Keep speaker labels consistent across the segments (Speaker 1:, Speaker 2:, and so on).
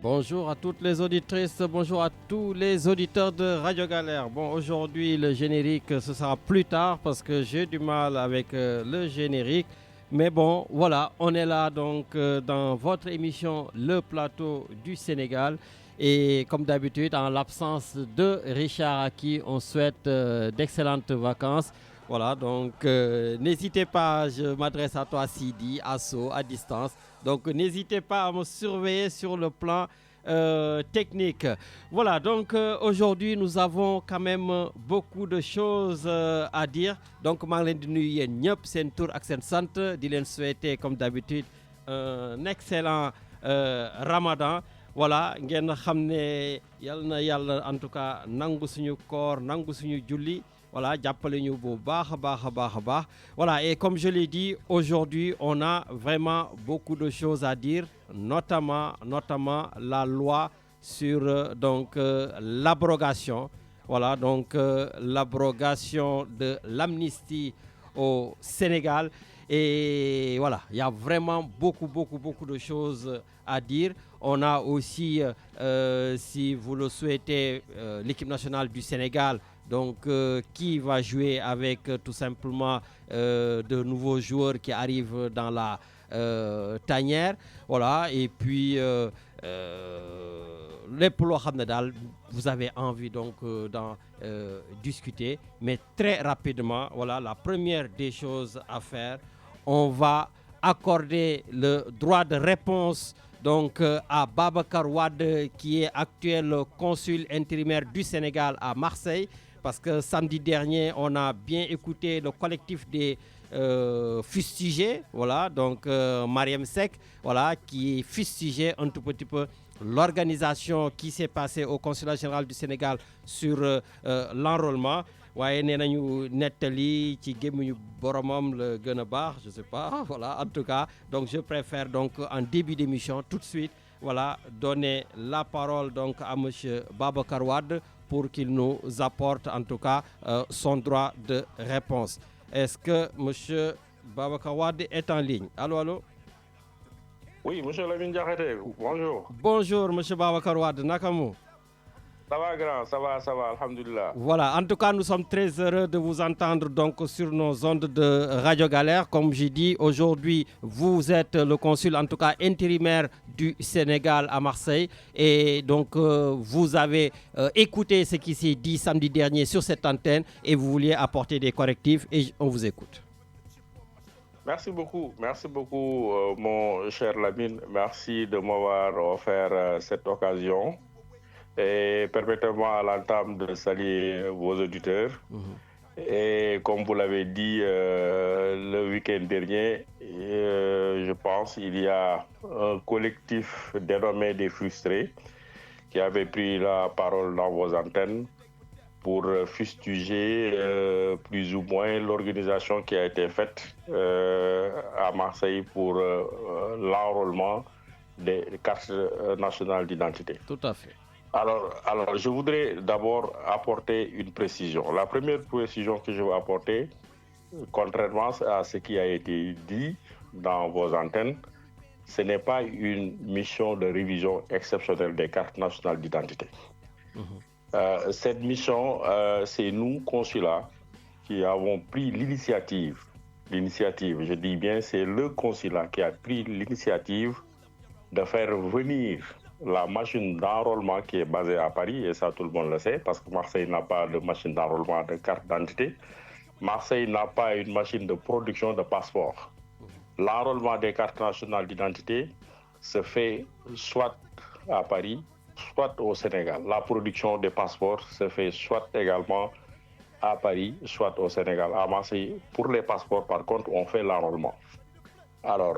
Speaker 1: Bonjour à toutes les auditrices, bonjour à tous les auditeurs de Radio Galère. Bon, aujourd'hui, le générique, ce sera plus tard parce que j'ai du mal avec le générique. Mais bon, voilà, on est là donc dans votre émission Le Plateau du Sénégal. Et comme d'habitude, en l'absence de Richard à qui on souhaite d'excellentes vacances. Voilà, donc n'hésitez pas, je m'adresse à toi Sidi, Asso, à distance. Donc n'hésitez pas à me surveiller sur le plan technique. Voilà, donc aujourd'hui nous avons quand même beaucoup de choses à dire. Donc maa ngi leen di nuyu yéen ñëpp seen tur ak seen sant di leen souhaiter comme d'habitude un excellent Ramadan. Voilà, ngeen xam ne yal na yàlla en tout cas nangu suñu koor nangu suñu julli. Voilà, jàppale ñu bu baax a baax. Voilà, et comme je l'ai dit, aujourd'hui, on a vraiment beaucoup de choses à dire, notamment la loi sur l'abrogation. Voilà, donc l'abrogation de l'amnistie au Sénégal. Et voilà, il y a vraiment beaucoup de choses à dire. On a aussi, si vous le souhaitez, l'équipe nationale du Sénégal. Donc, qui va jouer avec tout simplement de nouveaux joueurs qui arrivent dans la tanière. Voilà, et puis, vous avez envie donc d'en discuter. Mais très rapidement, voilà, la première des choses à faire, on va accorder le droit de réponse donc à Babacar Wade, qui est actuel consul intérimaire du Sénégal à Marseille. Parce que samedi dernier, on a bien écouté le collectif des fustigés, voilà, donc Mariam Seck, voilà, qui fustigait un tout petit peu l'organisation qui s'est passée au consulat général du Sénégal sur l'enrôlement. waaye nee nañu nettali ci gémmiñu boromam la gën a baax, je sais pas, voilà, en tout cas, donc je préfère donc en début d'émission tout de suite, voilà, donner la parole donc à monsieur Babacar Wade pour qu'il nous apporte en tout cas son droit de réponse. Est-ce que monsieur Babacar Wade est en ligne? Allô?
Speaker 2: Oui, monsieur Lamine Diakhaté, bonjour.
Speaker 1: Bonjour monsieur Babacar Wade, naka mu?
Speaker 2: Ça va grand, ça va, alhamdulillah.
Speaker 1: Voilà, en tout cas, nous sommes très heureux de vous entendre donc sur nos ondes de Radio Galère. Comme j'ai dit, aujourd'hui, vous êtes le consul, en tout cas intérimaire du Sénégal à Marseille. Et donc, vous avez écouté ce qui s'est dit samedi dernier sur cette antenne et vous vouliez apporter des correctifs et on vous écoute.
Speaker 2: Merci beaucoup, mon cher Lamine. Merci de m'avoir offert cette occasion. Et permettez-moi à l'entame de saluer vos auditeurs. Et comme vous l'avez dit le week-end dernier, je pense il y a un collectif dénommé des frustrés qui avait pris la parole dans vos antennes pour fustiger plus ou moins l'organisation qui a été faite à Marseille pour l'enrôlement des cartes nationales d'identité.
Speaker 1: Tout à fait.
Speaker 2: Alors, je voudrais d'abord apporter une précision. La première précision que je veux apporter, contrairement à ce qui a été dit dans vos antennes, ce n'est pas une mission de révision exceptionnelle des cartes nationales d'identité. Cette mission, c'est nous, consulats, qui avons pris l'initiative. Je dis bien, c'est le consulat qui a pris l'initiative de faire venir la machine d'enrôlement qui est basée à Paris, et ça tout le monde le sait, parce que Marseille n'a pas de machine d'enrôlement de carte d'identité. Marseille n'a pas une machine de production de passeport. L'enrôlement des cartes nationales d'identité se fait soit à Paris, soit au Sénégal. La production des passeports se fait soit également à Paris, soit au Sénégal. À Marseille, pour les passeports, par contre, on fait l'enrôlement. Alors,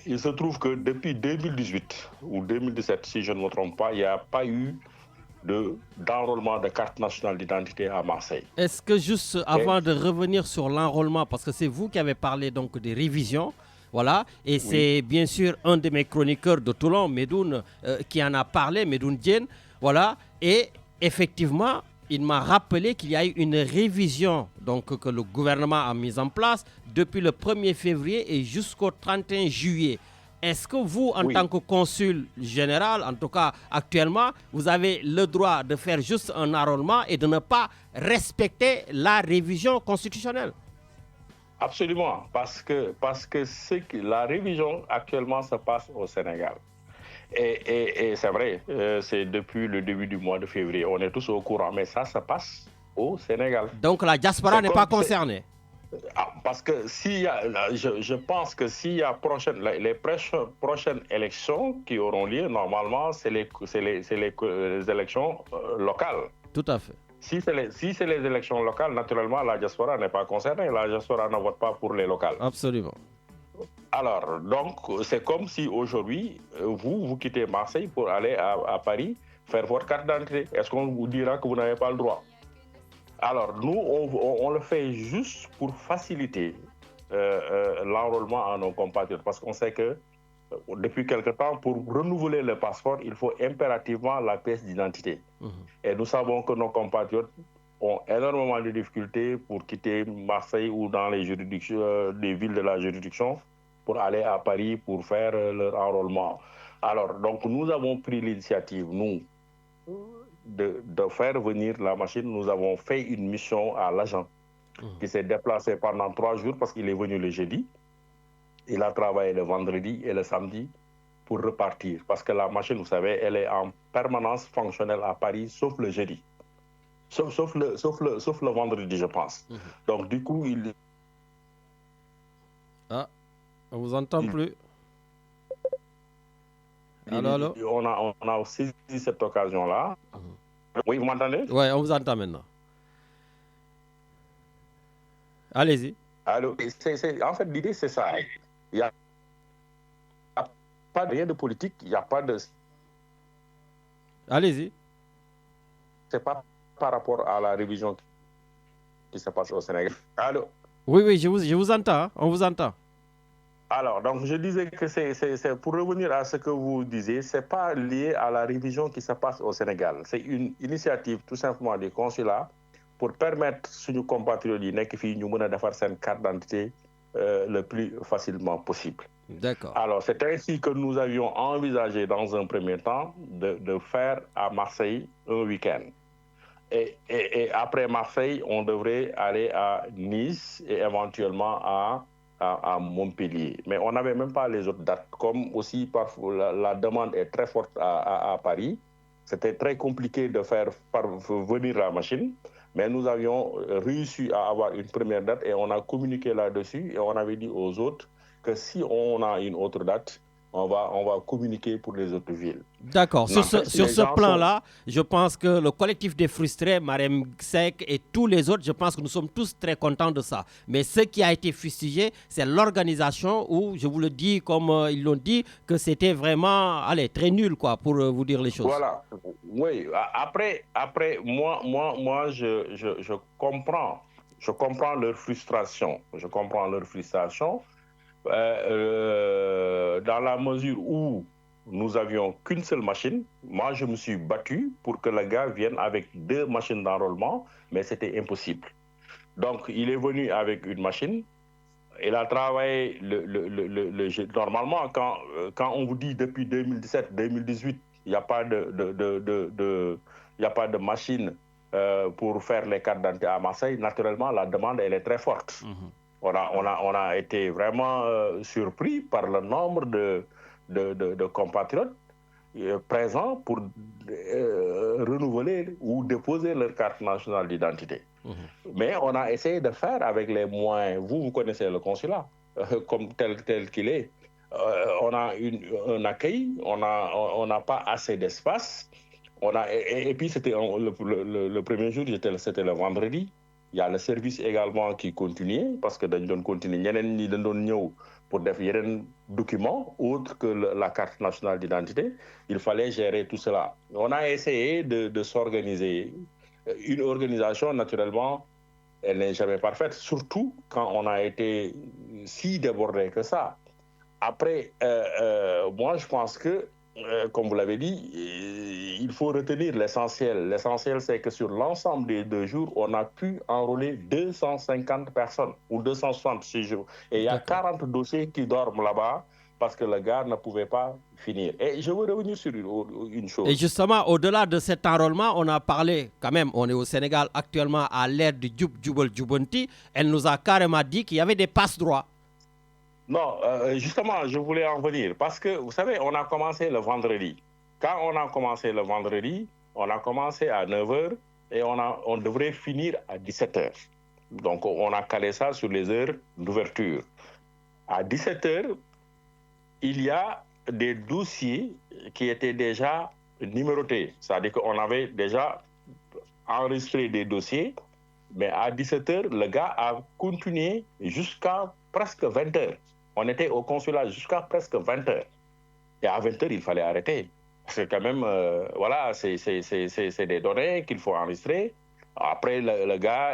Speaker 2: il se trouve que depuis 2018 ou 2017, si je ne me trompe pas, il n'y a pas eu d'enrôlement de carte nationale d'identité à Marseille.
Speaker 1: Est-ce que juste avant de revenir sur l'enrôlement, parce que c'est vous qui avez parlé donc des révisions, voilà, et c'est bien sûr un de mes chroniqueurs de Toulon, Medoun, qui en a parlé, Medoun Diène, voilà, et effectivement, il m'a rappelé qu'il y a eu une révision donc, que le gouvernement a mise en place depuis le 1er février et jusqu'au 31 juillet. est-ce que vous, en
Speaker 2: Oui.
Speaker 1: tant que consul général, en tout cas actuellement, vous avez le droit de faire juste un enrôlement et de ne pas respecter la révision constitutionnelle?
Speaker 2: Absolument, parce que la révision actuellement se passe au Sénégal. Et c'est vrai, c'est depuis le début du mois de février. On est tous au courant, mais ça se passe au Sénégal.
Speaker 1: Donc la diaspora n'est pas concernée.
Speaker 2: Parce que je pense que s'il y a les prochaines élections qui auront lieu, normalement, c'est les élections locales.
Speaker 1: Tout à fait.
Speaker 2: Si c'est les élections locales, naturellement, la diaspora n'est pas concernée. La diaspora ne vote pas pour les locales.
Speaker 1: Absolument.
Speaker 2: Alors, donc, c'est comme si aujourd'hui, vous quittez Marseille pour aller à Paris faire votre carte d'identité. Est-ce qu'on vous dira que vous n'avez pas le droit? Alors, nous, on le fait juste pour faciliter l'enrôlement à nos compatriotes. Parce qu'on sait que depuis quelque temps, pour renouveler le passeport, il faut impérativement la pièce d'identité. Et nous savons que nos compatriotes ont énormément de difficultés pour quitter Marseille ou dans les juridictions, les villes de la juridiction pour aller à Paris pour faire leur enrôlement. Alors, donc, nous avons pris l'initiative, nous, de faire venir la machine. Nous avons fait une mission à l'agent qui s'est déplacé pendant 3 jours parce qu'il est venu le jeudi. Il a travaillé le vendredi et le samedi pour repartir. Parce que la machine, vous savez, elle est en permanence fonctionnelle à Paris, sauf le jeudi. Sauf le vendredi, je pense. Donc, du coup,
Speaker 1: Ah, on vous entend plus. Allô?
Speaker 2: On a saisi cette occasion-là. Oui, vous m'entendez?
Speaker 1: Oui, on vous entend maintenant. Allez-y.
Speaker 2: Alors, en fait, l'idée, c'est ça. Il n'y a pas rien de politique, il n'y a pas de...
Speaker 1: Allez-y.
Speaker 2: C'est pas par rapport à la révision qui se passe au Sénégal. Allô?
Speaker 1: Oui, je vous entends. On vous entend.
Speaker 2: Alors, donc, je disais que c'est pour revenir à ce que vous disiez, ce n'est pas lié à la révision qui se passe au Sénégal. C'est une initiative tout simplement du consulat pour permettre à nos compatriotes de faire cette carte d'identité le plus facilement possible.
Speaker 1: D'accord.
Speaker 2: Alors, c'est ainsi que nous avions envisagé dans un premier temps de faire à Marseille un week-end. Et après Marseille, on devrait aller à Nice et éventuellement à Montpellier. Mais on n'avait même pas les autres dates. Comme aussi parfois la demande est très forte à Paris, c'était très compliqué de faire venir la machine. Mais nous avions réussi à avoir une première date et on a communiqué là-dessus et on avait dit aux autres que si on a une autre date, on va communiquer pour les autres villes.
Speaker 1: D'accord. Sur ce plan-là, je pense que le collectif des frustrés, Marem Seck et tous les autres, je pense que nous sommes tous très contents de ça. Mais ce qui a été fustigé, c'est l'organisation où, je vous le dis comme ils l'ont dit, que c'était vraiment très nul quoi, pour vous dire les choses.
Speaker 2: Voilà. Oui. Après moi je comprends. Je comprends leur frustration. Dans la mesure où nous avions qu'une seule machine, moi je me suis battu pour que le gars vienne avec 2 machines d'enrôlement, mais c'était impossible. Donc il est venu avec une machine, il a travaillé normalement quand on vous dit depuis 2017-2018, il n'y a pas de machine pour faire les cartes d'identité à Marseille, naturellement la demande elle est très forte. On a été vraiment surpris par le nombre de compatriotes présents pour renouveler ou déposer leur carte nationale d'identité. Mais on a essayé de faire avec les moyens. Vous connaissez le consulat, comme tel qu'il est. On a un accueil, on n'a pas assez d'espace. Et puis, c'était le premier jour, c'était le vendredi. Il y a le service également qui continuait parce que nous continuons pour des documents autres que la carte nationale d'identité. Il fallait gérer tout cela. On a essayé de s'organiser. Une organisation, naturellement, elle n'est jamais parfaite, surtout quand on a été si débordé que ça. Après, moi, je pense que, comme vous l'avez dit, il faut retenir l'essentiel. L'essentiel, c'est que sur l'ensemble des 2 jours, on a pu enrôler 250 personnes ou 260 6 jours. Et il y a 40 dossiers qui dorment là-bas parce que le gars ne pouvait pas finir. Et je veux revenir sur une chose.
Speaker 1: Et justement, au-delà de cet enrôlement, on a parlé, quand même, on est au Sénégal actuellement à l'ère du Djoubel Djoubonti. Elle nous a carrément dit qu'il y avait des passe-droits.
Speaker 2: Non, justement, je voulais en venir. Parce que, vous savez, on a commencé le vendredi. Quand on a commencé le vendredi, on a commencé à 9h et on devrait finir à 17h. Donc, on a calé ça sur les heures d'ouverture. À 17h, il y a des dossiers qui étaient déjà numérotés. C'est-à-dire qu'on avait déjà enregistré des dossiers, mais à 17h, le gars a continué jusqu'à presque 20h. On était au consulat jusqu'à presque 20h. Et à 20h, il fallait arrêter. Parce que quand même, voilà, c'est des données qu'il faut enregistrer. Après, le gars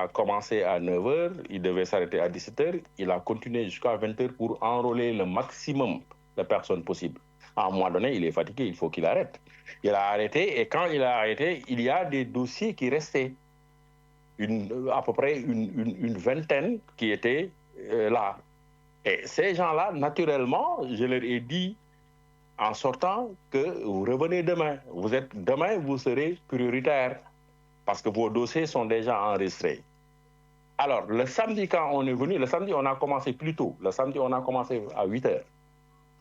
Speaker 2: a commencé à 9h, il devait s'arrêter à 17h. Il a continué jusqu'à 20h pour enrôler le maximum de personnes possibles. À un moment donné, il est fatigué, il faut qu'il arrête. Il a arrêté et quand il a arrêté, il y a des dossiers qui restaient. À peu près une vingtaine qui étaient là. Et ces gens-là, naturellement, je leur ai dit en sortant que vous revenez demain. Demain, vous serez prioritaire parce que vos dossiers sont déjà enregistrés. Alors, le samedi, quand on est venu, le samedi, on a commencé plus tôt. Le samedi, on a commencé à 8h.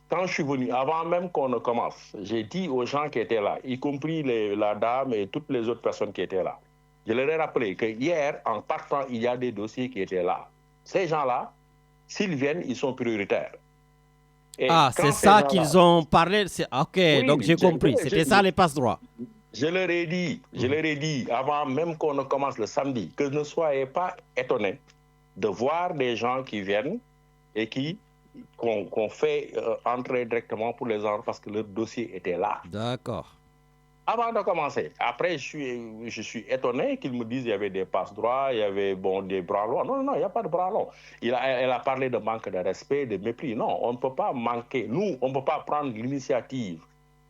Speaker 2: Quand je suis venu, avant même qu'on ne commence, j'ai dit aux gens qui étaient là, y compris la dame et toutes les autres personnes qui étaient là, je leur ai rappelé que hier, en partant, il y a des dossiers qui étaient là. Ces gens-là, s'ils viennent, ils sont prioritaires.
Speaker 1: Et c'est ça qu'ils ont parlé. Ok, oui, donc j'ai compris. C'était ça les passe-droits.
Speaker 2: Je leur ai dit, avant même qu'on ne commence le samedi, que ne soyez pas étonnés de voir des gens qui viennent et qu'on fait entrer directement pour les ordres parce que leur dossier était là.
Speaker 1: D'accord.
Speaker 2: Avant de commencer, après, je suis étonné qu'ils me disent qu'il y avait des passe-droits, il y avait des bras longs. Non, il n'y a pas de bras longs. Elle a parlé de manque de respect, de mépris. Non, on ne peut pas manquer. Nous, on ne peut pas prendre l'initiative.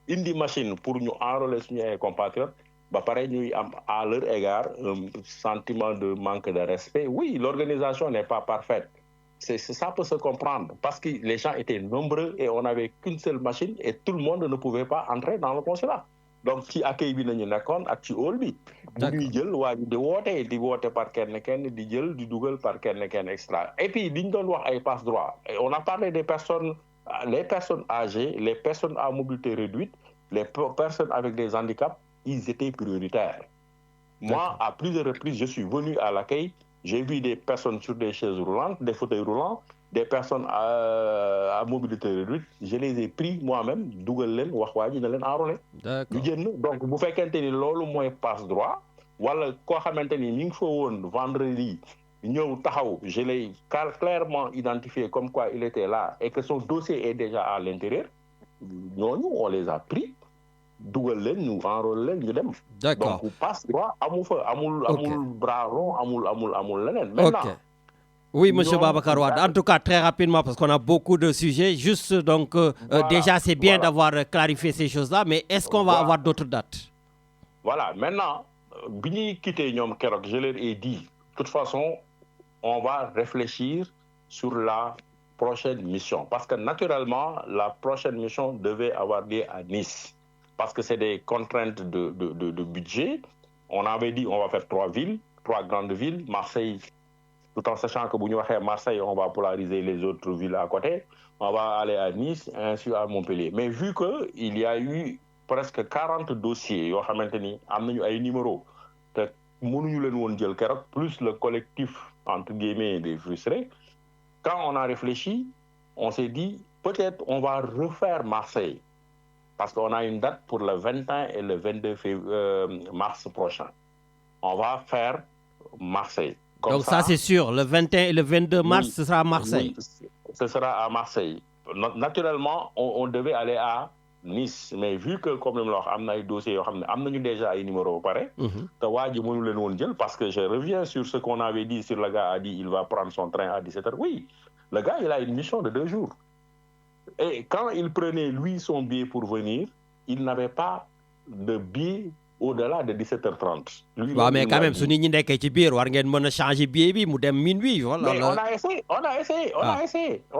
Speaker 2: Une machine pour nous enrôler nos compatriotes, pareil, à leur égard, un sentiment de manque de respect. Oui, l'organisation n'est pas parfaite. Ça peut se comprendre parce que les gens étaient nombreux et on n'avait qu'une seule machine et tout le monde ne pouvait pas entrer dans le consulat. Donc ci accueil bi nañu nekkoon ak ci hall bi bu ñuy jël waa ji di woote par kenn di jël di dugal par kenn extra et puis diñ doon wax ay passe droit on a parlé des personnes les personnes âgées, les personnes à mobilité réduite, les personnes avec des handicaps, ils étaient prioritaires. Moi, à plusieurs reprises, je suis venu à l'accueil, j'ai vu des personnes sur des chaises roulantes, des fauteuils roulants, des personnes à mobilité réduite, je les ai pris moi-même, dougal len wax waji na len enrôler. Donc bu fekkente ni lolu moy passe droit wala ko xamanteni ñi ngi fa won vendredi ñeu taxaw, je l'ai clairement identifié comme quoi il était là et que son dossier est déjà à l'intérieur. Ñooñu on les a pris, dougal len ñu enrôler len ñu dem.
Speaker 1: D'accord.
Speaker 2: Donc passe droit amul bras long, amul lenen. Maintenant
Speaker 1: oui, M. Babacar Wade. En tout cas, très rapidement, parce qu'on a beaucoup de sujets. Juste, donc, déjà, c'est bien d'avoir clarifié ces choses-là, mais est-ce qu'on va avoir d'autres dates?
Speaker 2: Voilà. Maintenant, Bini quitté Nyom Kerok, je leur ai dit, de toute façon, on va réfléchir sur la prochaine mission. Parce que, naturellement, la prochaine mission devait avoir lieu à Nice. Parce que c'est des contraintes de budget. On avait dit, on va faire 3 grandes villes, Marseille, tout en sachant que Marseille, on va polariser les autres villes à côté. On va aller à Nice, ainsi à Montpellier. Mais vu qu'il y a eu presque 40 dossiers, il y a un numéro, plus le collectif, entre guillemets, des frustrés, quand on a réfléchi, on s'est dit, peut-être on va refaire Marseille. Parce qu'on a une date pour le 21 et le 22 mars prochain. On va faire Marseille.
Speaker 1: Comme donc ça, c'est sûr, le 21 et le 22 mars, ce sera à Marseille.
Speaker 2: Oui, ce sera à Marseille. Naturellement, on devait aller à Nice, mais vu que comme on a des dossiers, on a déjà un numéro pareil, parce que je reviens sur ce qu'on avait dit, sur le gars a dit il va prendre son train à 17h. Oui, le gars, il a une mission de 2 jours. Et quand il prenait, lui, son billet pour venir, il n'avait pas de billet au-delà de 17h30.
Speaker 1: Mais quand même, si nous sommes ci biir war ngeen changer billet bi mu dem minuit. Voilà,
Speaker 2: mais on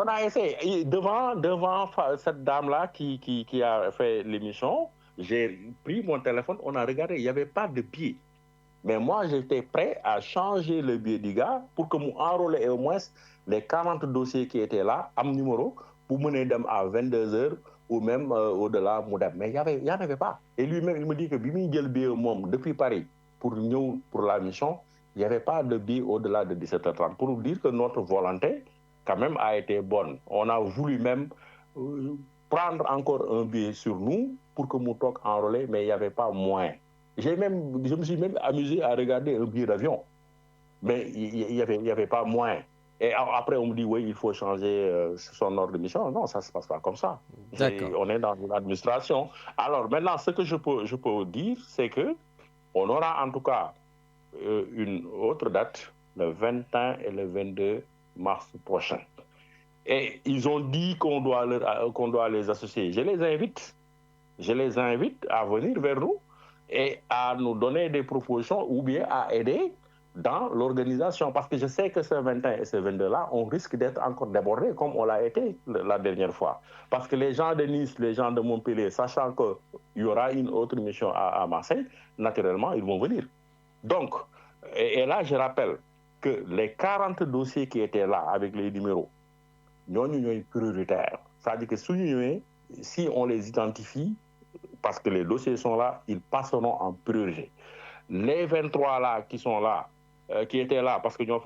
Speaker 2: a essayé. Devant cette dame-là qui a fait l'émission, j'ai pris mon téléphone, on a regardé, il n'y avait pas de billet. Mais moi, j'étais prêt à changer le billet du gars pour que nous enrôler au moins les 40 dossiers qui étaient là, à mon numéro, pour mener à 22h ou même au-delà. Mais il n'y en avait pas. Et lui-même, il me dit que Bimi le billet depuis Paris pour la mission, il n'y avait pas de billet au-delà de 17h30. Pour dire que notre volonté, quand même, a été bonne. On a voulu même prendre encore un billet sur nous pour que nous toques enrôler, mais il n'y avait pas moyen. Je me suis même amusé à regarder un billet d'avion, mais il n'y avait pas moyen. Et après, on me dit, oui, il faut changer son ordre de mission. Non, ça ne se passe pas comme ça. On est dans une administration. Alors, maintenant, ce que je peux dire, c'est qu'on aura en tout cas une autre date, le 21 et le 22 mars prochain. Et ils ont dit qu'on doit les associer. Je les invite à venir vers nous et à nous donner des propositions ou bien à aider dans l'organisation. Parce que je sais que ce 21 et ce 22-là, on risque d'être encore débordés comme on l'a été la dernière fois. Parce que les gens de Nice, les gens de Montpellier, sachant qu'il y aura une autre mission à Marseille, naturellement, ils vont venir. Donc, et là, je rappelle que les 40 dossiers qui étaient là avec les numéros, nous sommes prioritaires. C'est-à-dire que si on les identifie, parce que les dossiers sont là, ils passeront en priorité. Les 23 là qui sont là, qui étaient là, parce que nous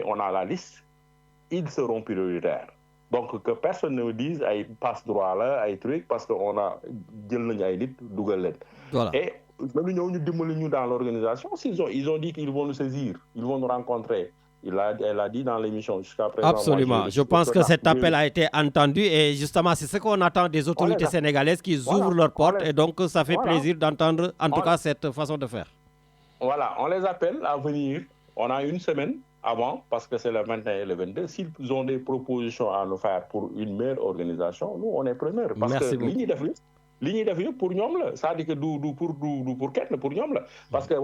Speaker 2: on a la liste, ils seront prioritaires. Donc que personne ne me dise qu'ils passent droit là, ils trucs, parce qu'on a
Speaker 1: voilà.
Speaker 2: Et nous dans l'organisation, ils ont dit qu'ils vont nous saisir, ils vont nous rencontrer. Elle a dit dans l'émission jusqu'à présent.
Speaker 1: Absolument. Moi, je pense que cet appel a été entendu et justement, c'est ce qu'on attend des autorités sénégalaises qui ouvrent leurs portes et donc ça fait plaisir d'entendre en tout cas cette façon de faire.
Speaker 2: Voilà, on les appelle à venir. On a une semaine avant parce que c'est le 21 et le 22. S'ils ont des propositions à nous faire pour une meilleure organisation, nous, on est preneurs. Parce
Speaker 1: Merci
Speaker 2: que ligne de pour nous, ça dit que pour quelqu'un, pour nous. Parce que,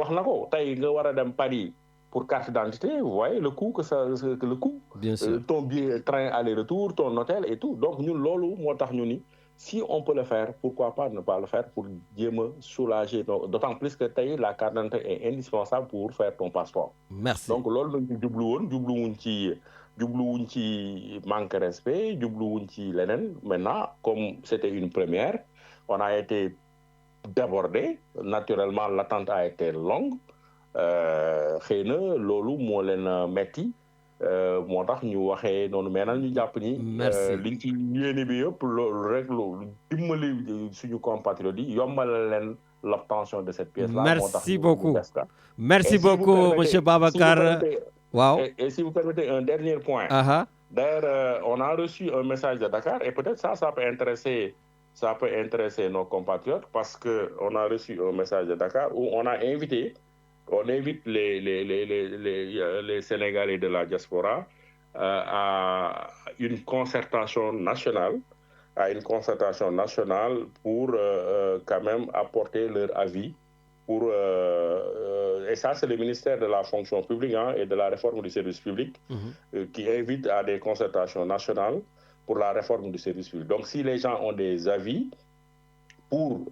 Speaker 2: Paris, pour carte d'identité, vous voyez le coût que le coût.
Speaker 1: Bien sûr.
Speaker 2: Ton billet, train aller-retour, ton hôtel et tout. Donc, nous, si on peut le faire, pourquoi pas ne pas le faire pour me soulager. D'autant plus que la carte d'identité est indispensable pour faire ton passeport.
Speaker 1: Merci.
Speaker 2: Donc, nous manque de respect, maintenant, comme c'était une première, on a été débordé. Naturellement, l'attente a été longue. xëy na loolu moo leen metti moo tax ñu waxee noonu mais nag ñu jàpp ni liñ ci yéene bi yëpp loolu rek loolu dimbali suñu compatriotes yi yombal leen l'obtention de cette pièce là.
Speaker 1: Merci beaucoup. Merci beaucoup monsieur Babacar. Wow.
Speaker 2: Et si vous permettez un dernier point. D'ailleurs, on a reçu un message de Dakar et peut-être ça peut intéresser nos compatriotes parce qu'on a reçu un message de Dakar où on invite les Sénégalais de la diaspora à une concertation nationale, pour quand même apporter leur avis. Et ça, c'est le ministère de la fonction publique et de la réforme du service public qui invite à des concertations nationales pour la réforme du service public. Donc, si les gens ont des avis pour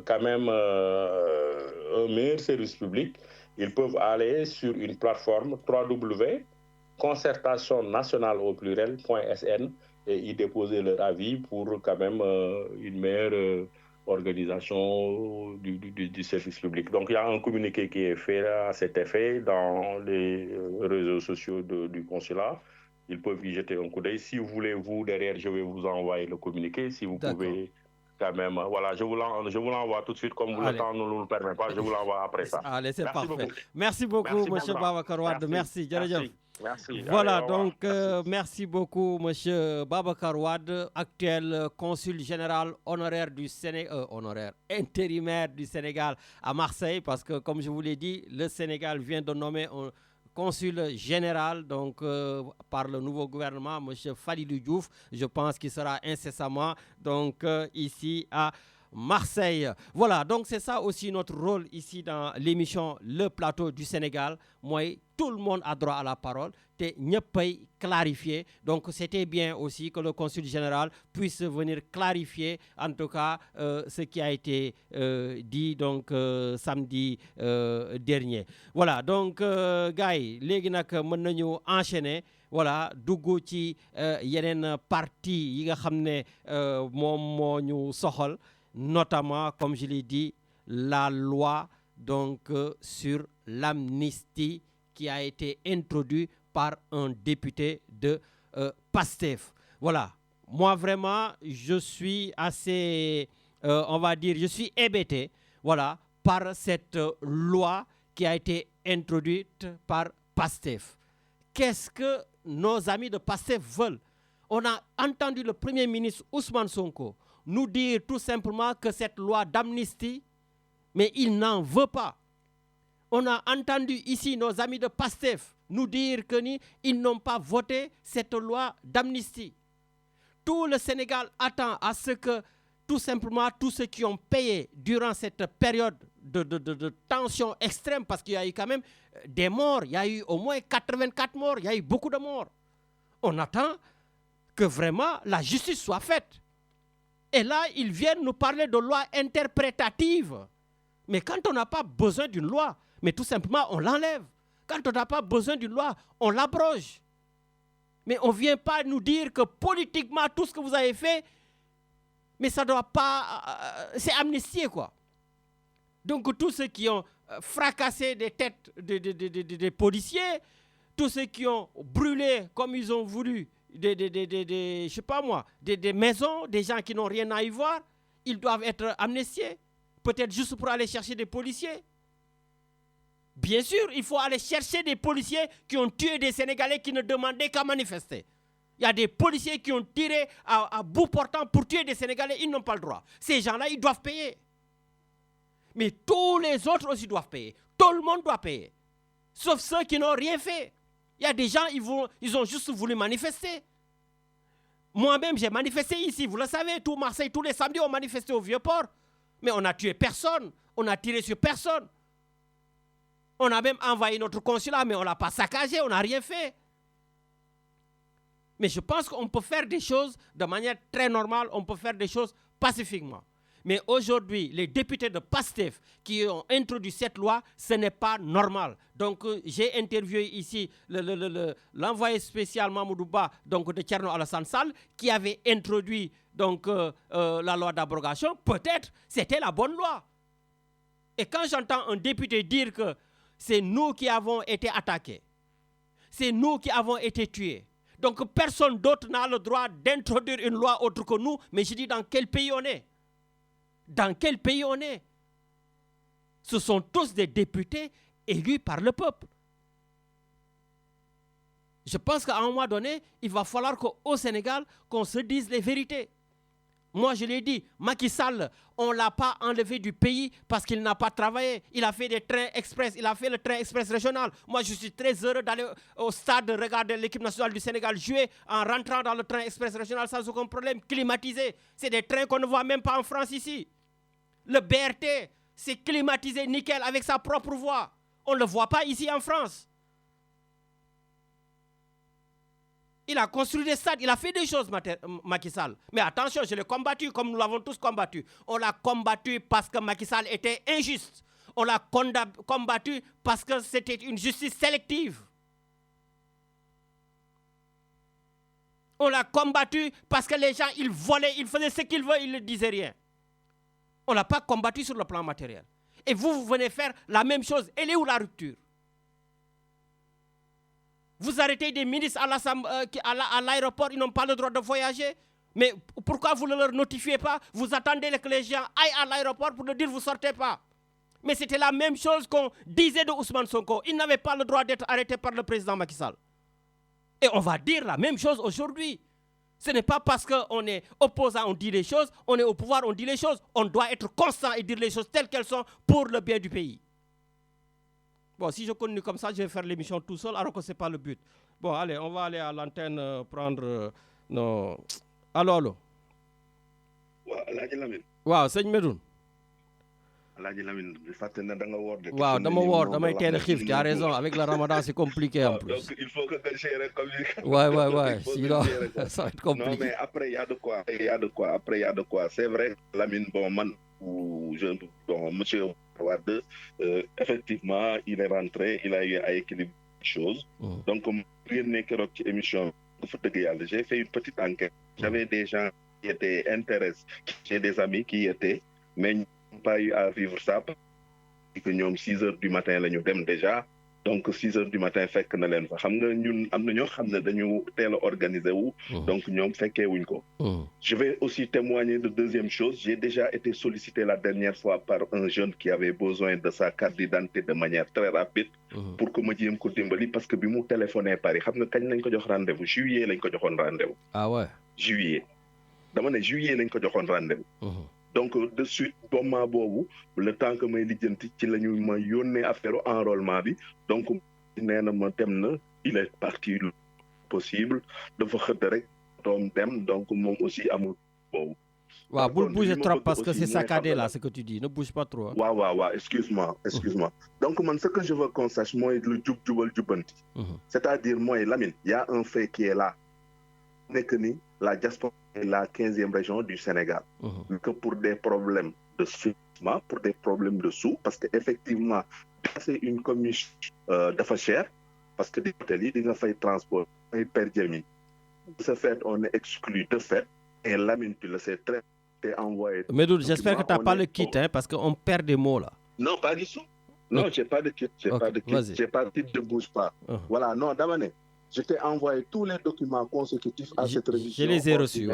Speaker 2: quand même un meilleur service public, ils peuvent aller sur une plateforme www.concertationnationale.sn et y déposer leur avis pour quand même une meilleure organisation du service public. Donc il y a un communiqué qui est fait à cet effet dans les réseaux sociaux du consulat. Ils peuvent y jeter un coup d'œil. Si vous voulez, derrière, je vais vous envoyer le communiqué. Si vous pouvez quand même, voilà, je vous l'envoie tout de suite, comme le temps ne nous le permet pas, je vous l'envoie après ça.
Speaker 1: Allez, c'est parfait. Merci beaucoup, monsieur Babacar Wade. Merci.
Speaker 2: Merci.
Speaker 1: Voilà, donc merci beaucoup, monsieur Babacar Wade, actuel consul général honoraire du Sénégal, intérimaire du Sénégal à Marseille, parce que comme je vous l'ai dit, le Sénégal vient de nommer un consul général donc par le nouveau gouvernement, M. Falilou Diouf. Je pense qu'il sera incessamment donc ici à Marseille. Voilà, donc c'est ça aussi notre rôle ici dans l'émission Le Plateau du Sénégal. Moi, tout le monde a droit à la parole. Te ñeppay clarifier. Donc c'était bien aussi que le consul général puisse venir clarifier en tout cas ce qui a été dit donc samedi dernier. Voilà, donc gars yi léegi nag mën nañu enchaîner. Voilà, dugg ci yeneen parti yi nga xam ne moom moo ñu soxal, notamment comme je l'ai dit la loi donc sur l'amnistie qui a été introduite par un député de PASTEF. Voilà, moi vraiment je suis assez on va dire je suis hébété, voilà, par cette loi qui a été introduite par PASTEF. Qu'est-ce que nos amis de PASTEF veulent? On a entendu le Premier ministre Ousmane Sonko nous dire tout simplement que cette loi d'amnistie, mais il n'en veut pas. On a entendu ici nos amis de PASTEF nous dire que ils n'ont pas voté cette loi d'amnistie. Tout le Sénégal attend à ce que tout simplement tous ceux qui ont payé durant cette période de tension extrême, parce qu'il y a eu quand même des morts, il y a eu au moins 84 morts, il y a eu beaucoup de morts. On attend que vraiment la justice soit faite. Et là, ils viennent nous parler de loi interprétative. Mais quand on n'a pas besoin d'une loi, mais tout simplement on l'enlève. Quand on n'a pas besoin d'une loi, on l'abroge. Mais on ne vient pas nous dire que politiquement, tout ce que vous avez fait, mais ça ne doit pas... c'est amnistié, quoi. Donc tous ceux qui ont fracassé des têtes des policiers, tous ceux qui ont brûlé comme ils ont voulu je sais pas moi, des maisons, des gens qui n'ont rien à y voir, ils doivent être amnistiés. Peut-être juste pour aller chercher des policiers. Bien sûr, il faut aller chercher des policiers qui ont tué des Sénégalais qui ne demandaient qu'à manifester. Il y a des policiers qui ont tiré à bout portant pour tuer des Sénégalais, ils n'ont pas le droit. Ces gens-là, ils doivent payer. Mais tous les autres aussi doivent payer. Tout le monde doit payer. Sauf ceux qui n'ont rien fait. Il y a des gens, ils ont juste voulu manifester. Moi-même, j'ai manifesté ici. Vous le savez, tout Marseille, tous les samedis, on manifestait au Vieux-Port. Mais on n'a tué personne. On n'a tiré sur personne. On a même envahi notre consulat, mais on ne l'a pas saccagé. On n'a rien fait. Mais je pense qu'on peut faire des choses de manière très normale. On peut faire des choses pacifiquement. Mais aujourd'hui, les députés de PASTEF qui ont introduit cette loi, ce n'est pas normal. Donc, j'ai interviewé ici l'envoyé spécial Mamoudouba donc de Thierno Alassane Sall qui avait introduit donc, la loi d'abrogation. Peut-être c'était la bonne loi. Et quand j'entends un député dire que c'est nous qui avons été attaqués, c'est nous qui avons été tués, donc personne d'autre n'a le droit d'introduire une loi autre que nous, mais je dis dans quel pays on est? Dans quel pays on est? Ce sont tous des députés élus par le peuple. Je pense qu'à un moment donné, il va falloir qu'au Sénégal, qu'on se dise les vérités. Moi, je l'ai dit, Macky Sall, on ne l'a pas enlevé du pays parce qu'il n'a pas travaillé. Il a fait des trains express, il a fait le train express régional. Moi, je suis très heureux d'aller au stade regarder l'équipe nationale du Sénégal jouer en rentrant dans le train express régional sans aucun problème, climatisé. C'est des trains qu'on ne voit même pas en France ici. Le BRT, c'est climatisé nickel avec sa propre voie. On ne le voit pas ici en France. Il a construit des stades, il a fait des choses, Macky Sall. Mais attention, je l'ai combattu comme nous l'avons tous combattu. On l'a combattu parce que Macky Sall était injuste. On l'a combattu parce que c'était une justice sélective. On l'a combattu parce que les gens, ils volaient, ils faisaient ce qu'ils veulent, ils ne disaient rien. On ne l'a pas combattu sur le plan matériel. Et vous venez faire la même chose. Elle est où la rupture? Vous arrêtez des ministres à l'aéroport, ils n'ont pas le droit de voyager. Mais pourquoi vous ne leur notifiez pas? Vous attendez que les gens aillent à l'aéroport pour leur dire vous ne sortez pas. Mais c'était la même chose qu'on disait de Ousmane Sonko. Il n'avait pas le droit d'être arrêté par le président Macky Sall. Et on va dire la même chose aujourd'hui. Ce n'est pas parce qu'on est opposant, on dit les choses, on est au pouvoir, on dit les choses. On doit être constant et dire les choses telles qu'elles sont pour le bien du pays. Bon, si je continue comme ça, je vais faire l'émission tout seul, alors que ce n'est pas le but. Bon, allez, on va aller à l'antenne prendre nos... Allô, allô. waaw sëñ Medoune.
Speaker 3: Alaaji Lamine di fàttali ne da nga woor de.
Speaker 1: waaw dama woor damay teel a xiif tu as raison avec le ramadan c'est compliqué en plus.
Speaker 3: Donc il faut que nga gérer communication.
Speaker 1: Ouais sinon ça va être compliqué.
Speaker 3: Non mais après il y a de quoi c'est vrai Lamine bon man monsieur Wade effectivement il est rentré il a eu à équilibrer les choses. Donc génne keroog ci émission dafa dëgg yàlla j'ai fait une petite enquête. J'avais des gens qui étaient intéressés j'ai des amis qui y étaient mais pas eu à vivre ça parce que ñoom 6 heures du matin la ñu dem déjà donc 6 heures du matin fekk na leen fa xam nga ñun am na ñoo xam ne dañu teel a organiser wu donc ñoom fekkee wuñ ko je vais aussi témoigner de deuxième chose j'ai déjà été sollicité la dernière fois par un jeune qui avait besoin de sa carte d'identité de manière très rapide pour que ma jéem ko dimbali parce que bi mu téléphoné Paris xam nga kañ lañ ko jox rendez-vous juillet lañ ko joxoon rendez-vous juillet dama ne juillet lañ ko joxoon rendez-vous donc de suite moment boobu le temps que may lijjanti ci la ñu ma yónnee affaire enrôlement bi donc nee na ma dem na il est parti possible dafa xëdd rek doom dem donc moom aussi amul boobu.
Speaker 1: waaw bul bouger trop parce que c'est saccadé là ce que tu dis ne bouge pas trop.
Speaker 3: waaw excuse-moi. Donc man ce que je veux qu'on sache mooy lu jubal jubbanti. c'est-à-dire mooy Lamine y a un fait qui est là nekk ni la diaspora est la 15e région du Sénégal. Que pour des problèmes de financement, pour des problèmes de sous, parce que effectivement c'est une commission dafa cher, parce que des hôtels yi di nga fay transport fay per diem. De ce fait on est exclu de fait et Lamine tu le sais très t'es envoyé.
Speaker 1: Medoune, j'espère que tu n'as pas le kit parce qu'on perd des mots là.
Speaker 3: Non pas du tout. Non j'ai pas de kit, j'ai pas de kit de bouge pas. Voilà non dama ne je t'ai envoyé tous les documents consécutifs à cette révision.
Speaker 1: Je les ai reçus.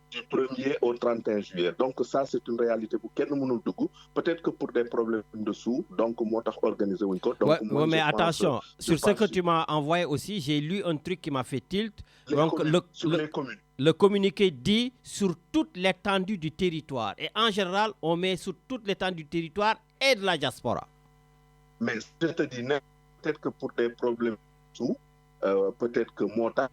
Speaker 3: Du 1er au 31 juillet. Donc ça, c'est une réalité pour kenn mënul dugg. Peut-être que pour des problèmes de sous, donc moo tax organiser wuñ ko. Donc
Speaker 1: moi, mais attention, sur ce que tu m'as envoyé aussi, j'ai lu un truc qui m'a fait tilt. Donc le communiqué dit sur toute l'étendue du territoire. Et en général, on met sur toute l'étendue du territoire et de la diaspora.
Speaker 3: Mais je te dis, peut-être que pour des problèmes de sous, peut-être que moo tax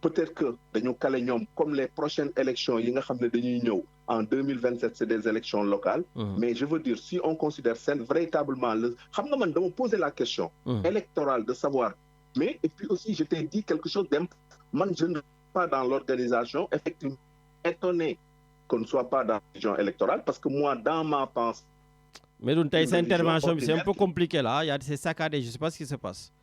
Speaker 3: peut-être que dañu kale ñoom comme les prochaines élections yi nga xam ne dañuy ñëw en 2027 c'est des élections locales mais je veux dire si on considère véritablement le xam nga man dama poser la question électorale de savoir mais et puis aussi je t'ai dit quelque chose d'important man je ne suis pas dans l'organisation effectivement étonné qu'on ne soit pas dans la région électorale parce que moi dans ma pensée
Speaker 1: mais donc cette intervention c'est un peu compliqué là c'est saccadé je sais pas ce qui se passe.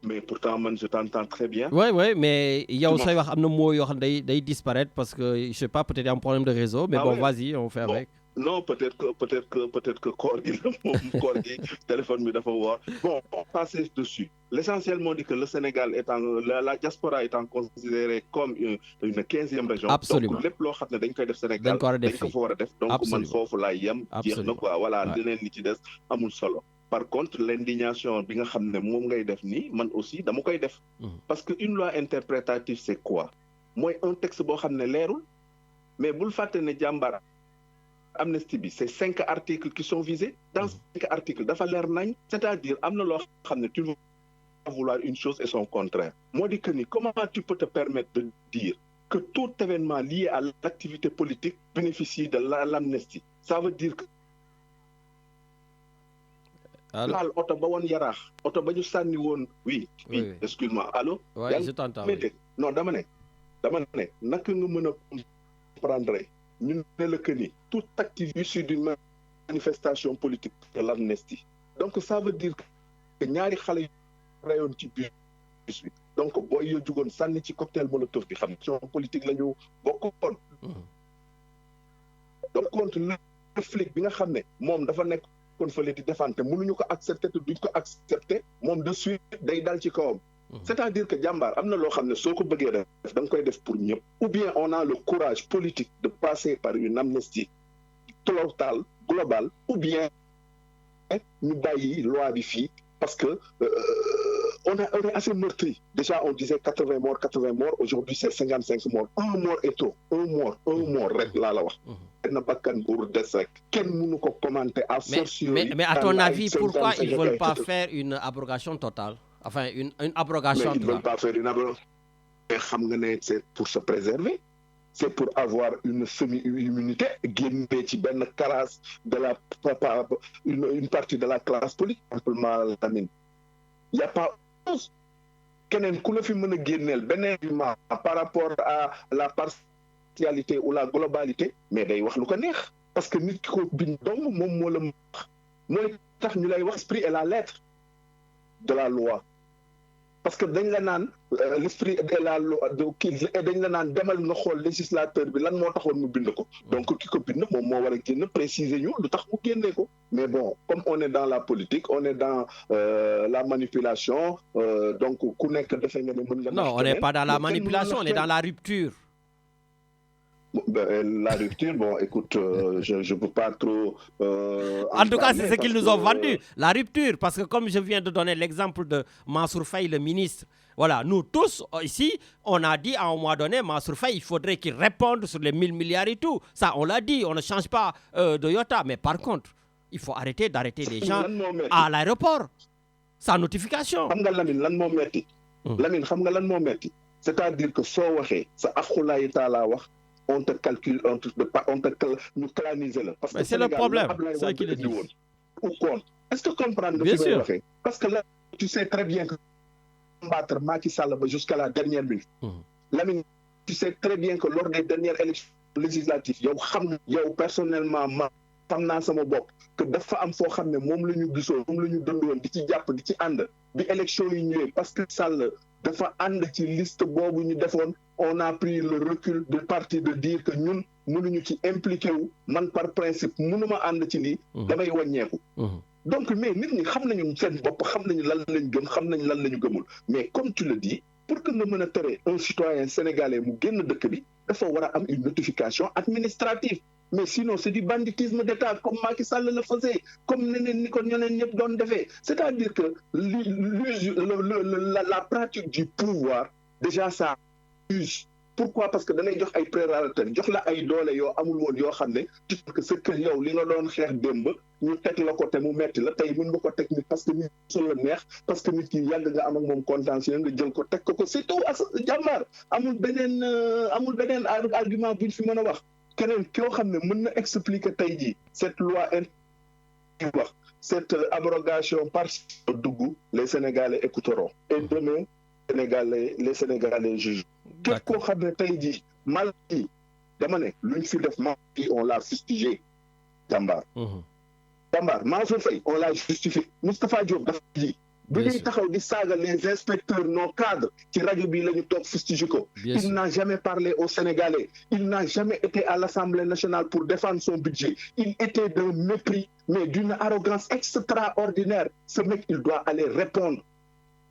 Speaker 3: Mais pourtant man je t'entends très bien.
Speaker 1: Ouais mais yow say wax am na mots yoo xam ne day disparaître parce que je sais pas peut-être y a un problème de réseau mais bon vas-y on fait avec.
Speaker 3: Non peut-être que koor gi la moom koor gi téléphone bi dafa woor. Bon on passe dessus. L'essentiel moo dit que le Sénégal étant la diaspora étant considérée comme une 15e région.
Speaker 1: Absolument.
Speaker 3: Donc lépp loo xam ne dañ koy def Sénégal dañ ko fa war a def. Donc man foofu laay yem. jeex na quoi voilà leneen li ci des amul solo. Par contre l'indignation bi nga xam ne moom ngay def nii man aussi dama koy def. Parce que une loi interprétative c'est quoi? Mooy un texte boo xam ne leerul mais bul fàtte ne jàmbara amnistie bi c'est 5 articles qui sont visés. Dans 5 articles dafa leer nañ c'est-à-dire am na loo xam ne tu vas vouloir une chose et son contraire. Moo di que ni comment tu peux te permettre de dire que tout événement lié à l'activité politique bénéficie de l'amnistie? Ça veut dire que laal oto ba woon yaraax oto ba ñu sànni woon oui excuse-moi allô
Speaker 1: je t'entends
Speaker 3: non dama ne naka nga mën a comprendre ñu ne la que ni tout activité issue d'une manifestation politique de l'amnistie donc ça veut dire que ñaari xale yu rayoon ci biir bi donc booy yo jugoon sànni ci cocktail molotov bi xam ne politique la ñu bokkoon donc contre le flic bi nga xam ne moom dafa nekk kon fële di défendre mënuñu ko accepter te duñ ko accepter moom de suite day dal ci kawam. C'est-à-dire que jàmbaar am na loo xam ne soo ko bëggee def da nga koy def pour ñëpp. Ou bien on a le courage politique de passer par une amnistie totale globale ou bien ñu bàyyi loi bi fii parce que on est assez meurtri. Déjà on disait 80 morts aujourd'hui c'est 55 morts. Un mort est trop. Un mort rek laa la wax. Na bakkan buur des rek kenn mënu ko commenter à fortiori.
Speaker 1: Mais à ton avis pourquoi ils veulent pas faire une abrogation totale? Enfin une abrogation.
Speaker 3: Mais ils veulent pas faire une abrogation. Mais xam nga ne c'est pour se préserver. c'est pour avoir une semi-immunité, génne ci benn classe de une partie de la classe politique, simplement Lamine. Il n'y a pas chose. Keneen ku la fi mën a génneel beneen argument par rapport à la partialité ou la globalité, mais day wax lu ko neex parce que nit ki ko bind dong moom moo la wax mooy tax ñu lay wax l'esprit et la lettre de la loi. Parce que dañ la naan l'esprit de la loi dañ la naan demal nga xool législateur bi lan moo taxoon mu bind ko donc ki ko bind moom moo war a génn préciser ñu lu tax mu génnee ko mais bon comme on est dans la politique on est dans la manipulation donc ku nekk dafay nga ne mën nga.
Speaker 1: Non, on n'est pas dans la manipulation, on est dans la rupture.
Speaker 3: La rupture, bon, écoute, je ne peux pas trop...
Speaker 1: en tout cas, c'est ce qu'ils nous ont vendu, la rupture. Parce que comme je viens de donner l'exemple de Mansour Faye, le ministre, voilà, nous tous, ici, on a dit à un moment donné, Mansour Faye, il faudrait qu'il réponde sur les 1000 milliards et tout. Ça, on l'a dit, on ne change pas de iota. Mais par contre, il faut arrêter d'arrêter les gens à l'aéroport, sans notification.
Speaker 3: Lamine, xam nga lan moo metti c'est-à-dire que soo waxee sa axulaay taala wax on te calcule ñu canaliser la. Parce que
Speaker 1: c'est le problème, c'est ça qu'il dit.
Speaker 3: Ou quoi? Est-ce que comprendre
Speaker 1: Bien sûr.
Speaker 3: Parce que là, tu sais très bien que combattre Macky Sall jusqu'à la dernière minute. Lamine, tu sais très bien que lors des dernières élections législatives, yow personnellement xam naa sama bopp que dafa am foo xam ne moom la ñu gisoon moom la ñu dëndoon di ci jàpp di ci ànd bi élection yi ñëwee parce que Sall dafa ànd ci liste boobu ñu defoon on a pris le recul du parti de dire que ñun mënuñu ci impliqué wu man par principe mënuma ànd ci lii damay wàññeeku donc mais nit ñi xam nañu seen bopp xam nañu lan lañ gëm xam nañu lan la ñu gëmul mais comme tu le dis pour que nga mën a tere un citoyen sénégalais mu génn dëkk bi dafa war a am une notification administrative. Mais sinon, c'est du banditisme d'État, comme Macky Sall le faisait, comme ñeneen ñëpp doon defee. C'est-à-dire que la pratique du pouvoir, déjà, ça use. Pourquoi? Parce que danay jox ay prérogatives jox la ay doole yoo amul woon yoo xam ne que c'est que yow li nga doon xeex démb ñu teg la ko te mu metti la tey mën nga ko teg nit parce que nit su la neex parce que nit ki yàgg nga am ak moom contentieux nga jël ko teg ko c'est tout jàmbaar amul beneen argument buñ fi mën a wax. Keneen koo xam ne mën na expliquer tey jii cette loi wax cette abrogation partielle dugg les Sénégalais écouteront et demain les Sénégalais jugent. Képp koo xam ne tey jii mal yi dama ne luñ fi def mal yi on l'a fustigé jàmbaar. Jàmbaar Mansour Faye on l'a justifié Moustapha Diop dafa ji. bi ñuy taxaw di saaga les inspecteurs nos cadres ci rajo bi la ñu toog fustigé ko. Il n'a jamais parlé aux Sénégalais. Il n'a jamais été à l'Assemblée nationale pour défendre son budget. Il était d'un mépris mais d'une arrogance extraordinaire. Ce mec il doit aller répondre.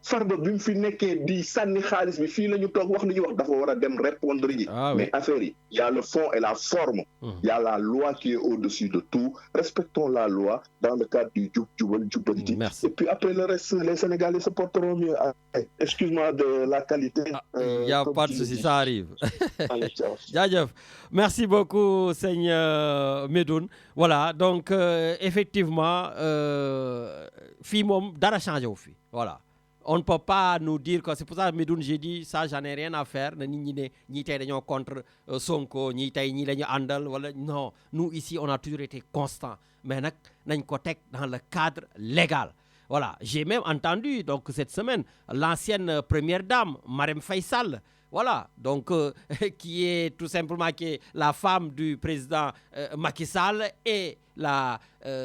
Speaker 3: Farba bi mu fi nekkee di sànni xaalis bi fii la ñu toog wax li ñu wax dafa war a dem répondre ji. Mais affaire yi y a le fond et la forme. Il y a la loi qui est au-dessus de tout. Respectons la loi dans le cadre du jubal jubbanti. Et puis après le reste les Sénégalais se porteront mieux. Excuse-moi de la qualité.
Speaker 1: Il n'y a pas de souci, ça arrive. Jaajëf. Merci beaucoup sëñ Medoune. Voilà donc effectivement fii moom dara changé wu fi voilà. On ne peut pas nous dire que c'est pour ça que Medoune j'ai dit ça j'en ai rien à faire na nit ñi ne ñii tey dañoo contre Sonko ñii tey ñii la ñu àndal wala non nous ici on a toujours été constant mais nag nañ ko teg dans le cadre légal voilà j'ai même entendu donc cette semaine l'ancienne première dame Marème Faye Sall voilà donc qui est tout simplement qui est la femme du président Macky Sall et la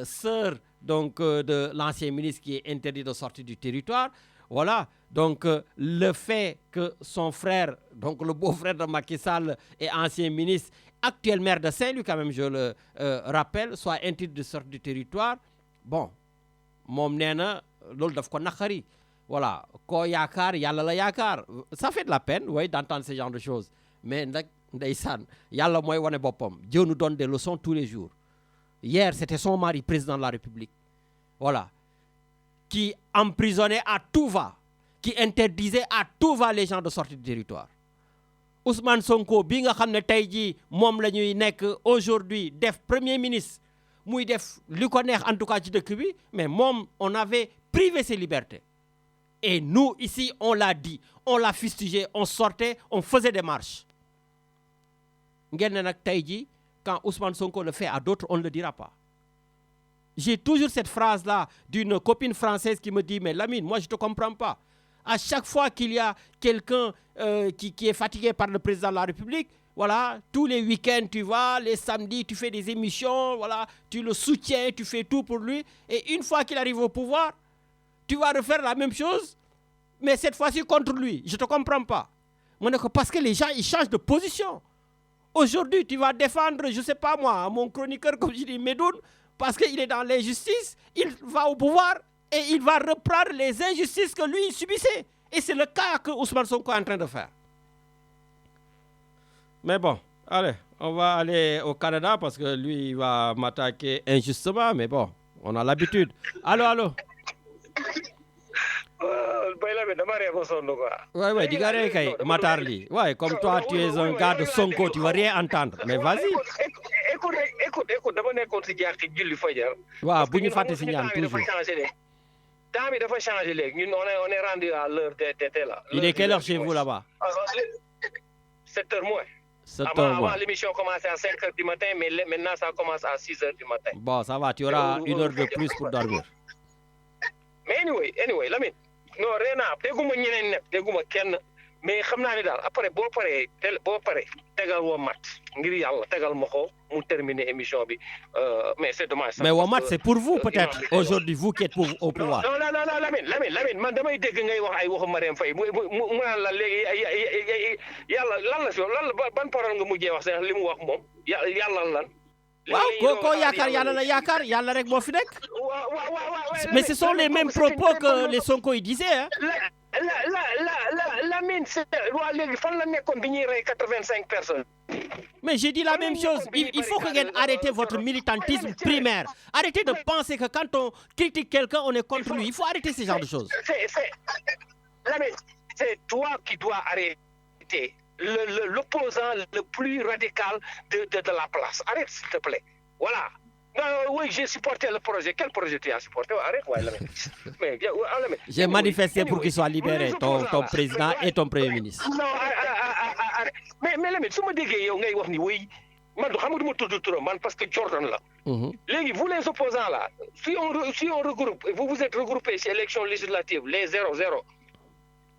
Speaker 1: sœur donc de l'ancien ministre qui est interdit de sortir du territoire. Voilà, donc le fait que son frère, donc le beau-frère de Macky Sall et ancien ministre, actuel maire de Saint-Louis quand même, je le rappelle, soit interdit de sortir du territoire, bon, moom nee na loolu daf ko naqari. Voilà, koo yaakaar yàlla la yaakaar. Ça fait de la peine, oui, d'entendre ce genre de choses. Mais nag ndeysaan yàlla mooy wane boppam. Dieu nous donne des leçons tous les jours. Hier, c'était son mari, président de la République. Voilà. Qui emprisonnait à tout va, qui interdisait à tout va les gens de sortir du territoire. Ousmane Sonko bi nga xam ne tey jii moom la ñuy nekk aujourd'hui def premier ministre muy def li ko neex en tout cas ci dëkk bi mais moom on avait privé ses libertés. Et nous ici on l'a dit, on l'a fustigé, on sortait, on faisait des marches. quand Ousmane Sonko le fait à d'autres, on ne le dira pas. J'ai toujours cette phrase-là d'une copine française qui me dit « Mais Lamine, moi je ne te comprends pas. À chaque fois qu'il y a quelqu'un qui est fatigué par le président de la République, voilà, tous les week-ends tu vas, les samedis tu fais des émissions, voilà, tu le soutiens, tu fais tout pour lui. Et une fois qu'il arrive au pouvoir, tu vas refaire la même chose, mais cette fois-ci contre lui. Je ne te comprends pas. » Parce que les gens, ils changent de position. Aujourd'hui, tu vas défendre, je ne sais pas moi, mon chroniqueur, comme je dis, Medoun, parce qu'il est dans l'injustice, il va au pouvoir et il va reprendre les injustices que lui, il subissait. Et c'est le cas que Ousmane Sonko est en train de faire. Mais bon, allez, on va aller au Canada parce que lui, il va m'attaquer injustement, mais bon, on a l'habitude. Allô? Ouais, digaré kay Matarli. Ouais, comme toi tu es un gars de Sonko, tu vas rien entendre. Mais vas-y.
Speaker 4: Écoute, dama nekkoon si jaaxi julli fajar.
Speaker 1: Waaw, bu ñu fàtte si ñaan toujours.
Speaker 4: Temps bi dafa changé léegi. Ñun on est rendu à l'heure t'étais là.
Speaker 1: Il est quelle heure chez vous là-bas?
Speaker 4: 7h moins.
Speaker 1: 7h moins.
Speaker 4: Avant l'émission commençait à 5h du matin, mais maintenant ça commence à 6h du matin.
Speaker 1: Bon, ça va, tu auras une heure de plus pour dormir.
Speaker 4: Mais anyway, Lamine. Non, Réna, dégguma ñeneen nekk dégguma kenn mais xam naa ne daal après boo paree tegal woo mat ngir yàlla tegal ma ko mu terminer émission bi mais c'est dommage.
Speaker 1: Mais woo mat c'est pour vous peut-être aujourd'hui vous qui êtes au pouvoir.
Speaker 4: Non Lamine man damay dégg ngay wax ay waxu Marième Faye mu naan la léegi yàlla lan la ban parole nga mujjee wax sax li mu wax moom yàlla lan.
Speaker 1: waaw koo yaakaar yàlla rek moo fi nekk. Mais ce sont les mêmes propos que les Sonko ils disaient hein.
Speaker 4: La mine c'est waa léegi fan la nekkoon bi ñuy rey 85 personnes.
Speaker 1: Mais j'ai dit la même chose. Il faut que vous arrêtez votre militantisme primaire. Arrêtez de penser que quand on critique quelqu'un, on est contre lui. Il faut arrêter ce genre de choses.
Speaker 4: C'est toi qui dois arrêter. L'opposant le plus radical de la place. Arrête, s'il te plaît. Voilà. Non, oui, j'ai supporté le projet. Quel projet tu as supporté? Arrête, ouais,
Speaker 1: j'ai manifesté pour qu'il soit libéré, ton président et ton premier ministre.
Speaker 4: Non, mais Lamine, si je dis yow ngay wax ni oui, man xam nga duma tuddu turam man parce que Jordan là. Légui vous les opposants là, si on regroupe, vous êtes regroupés ci élection législative les 0-0.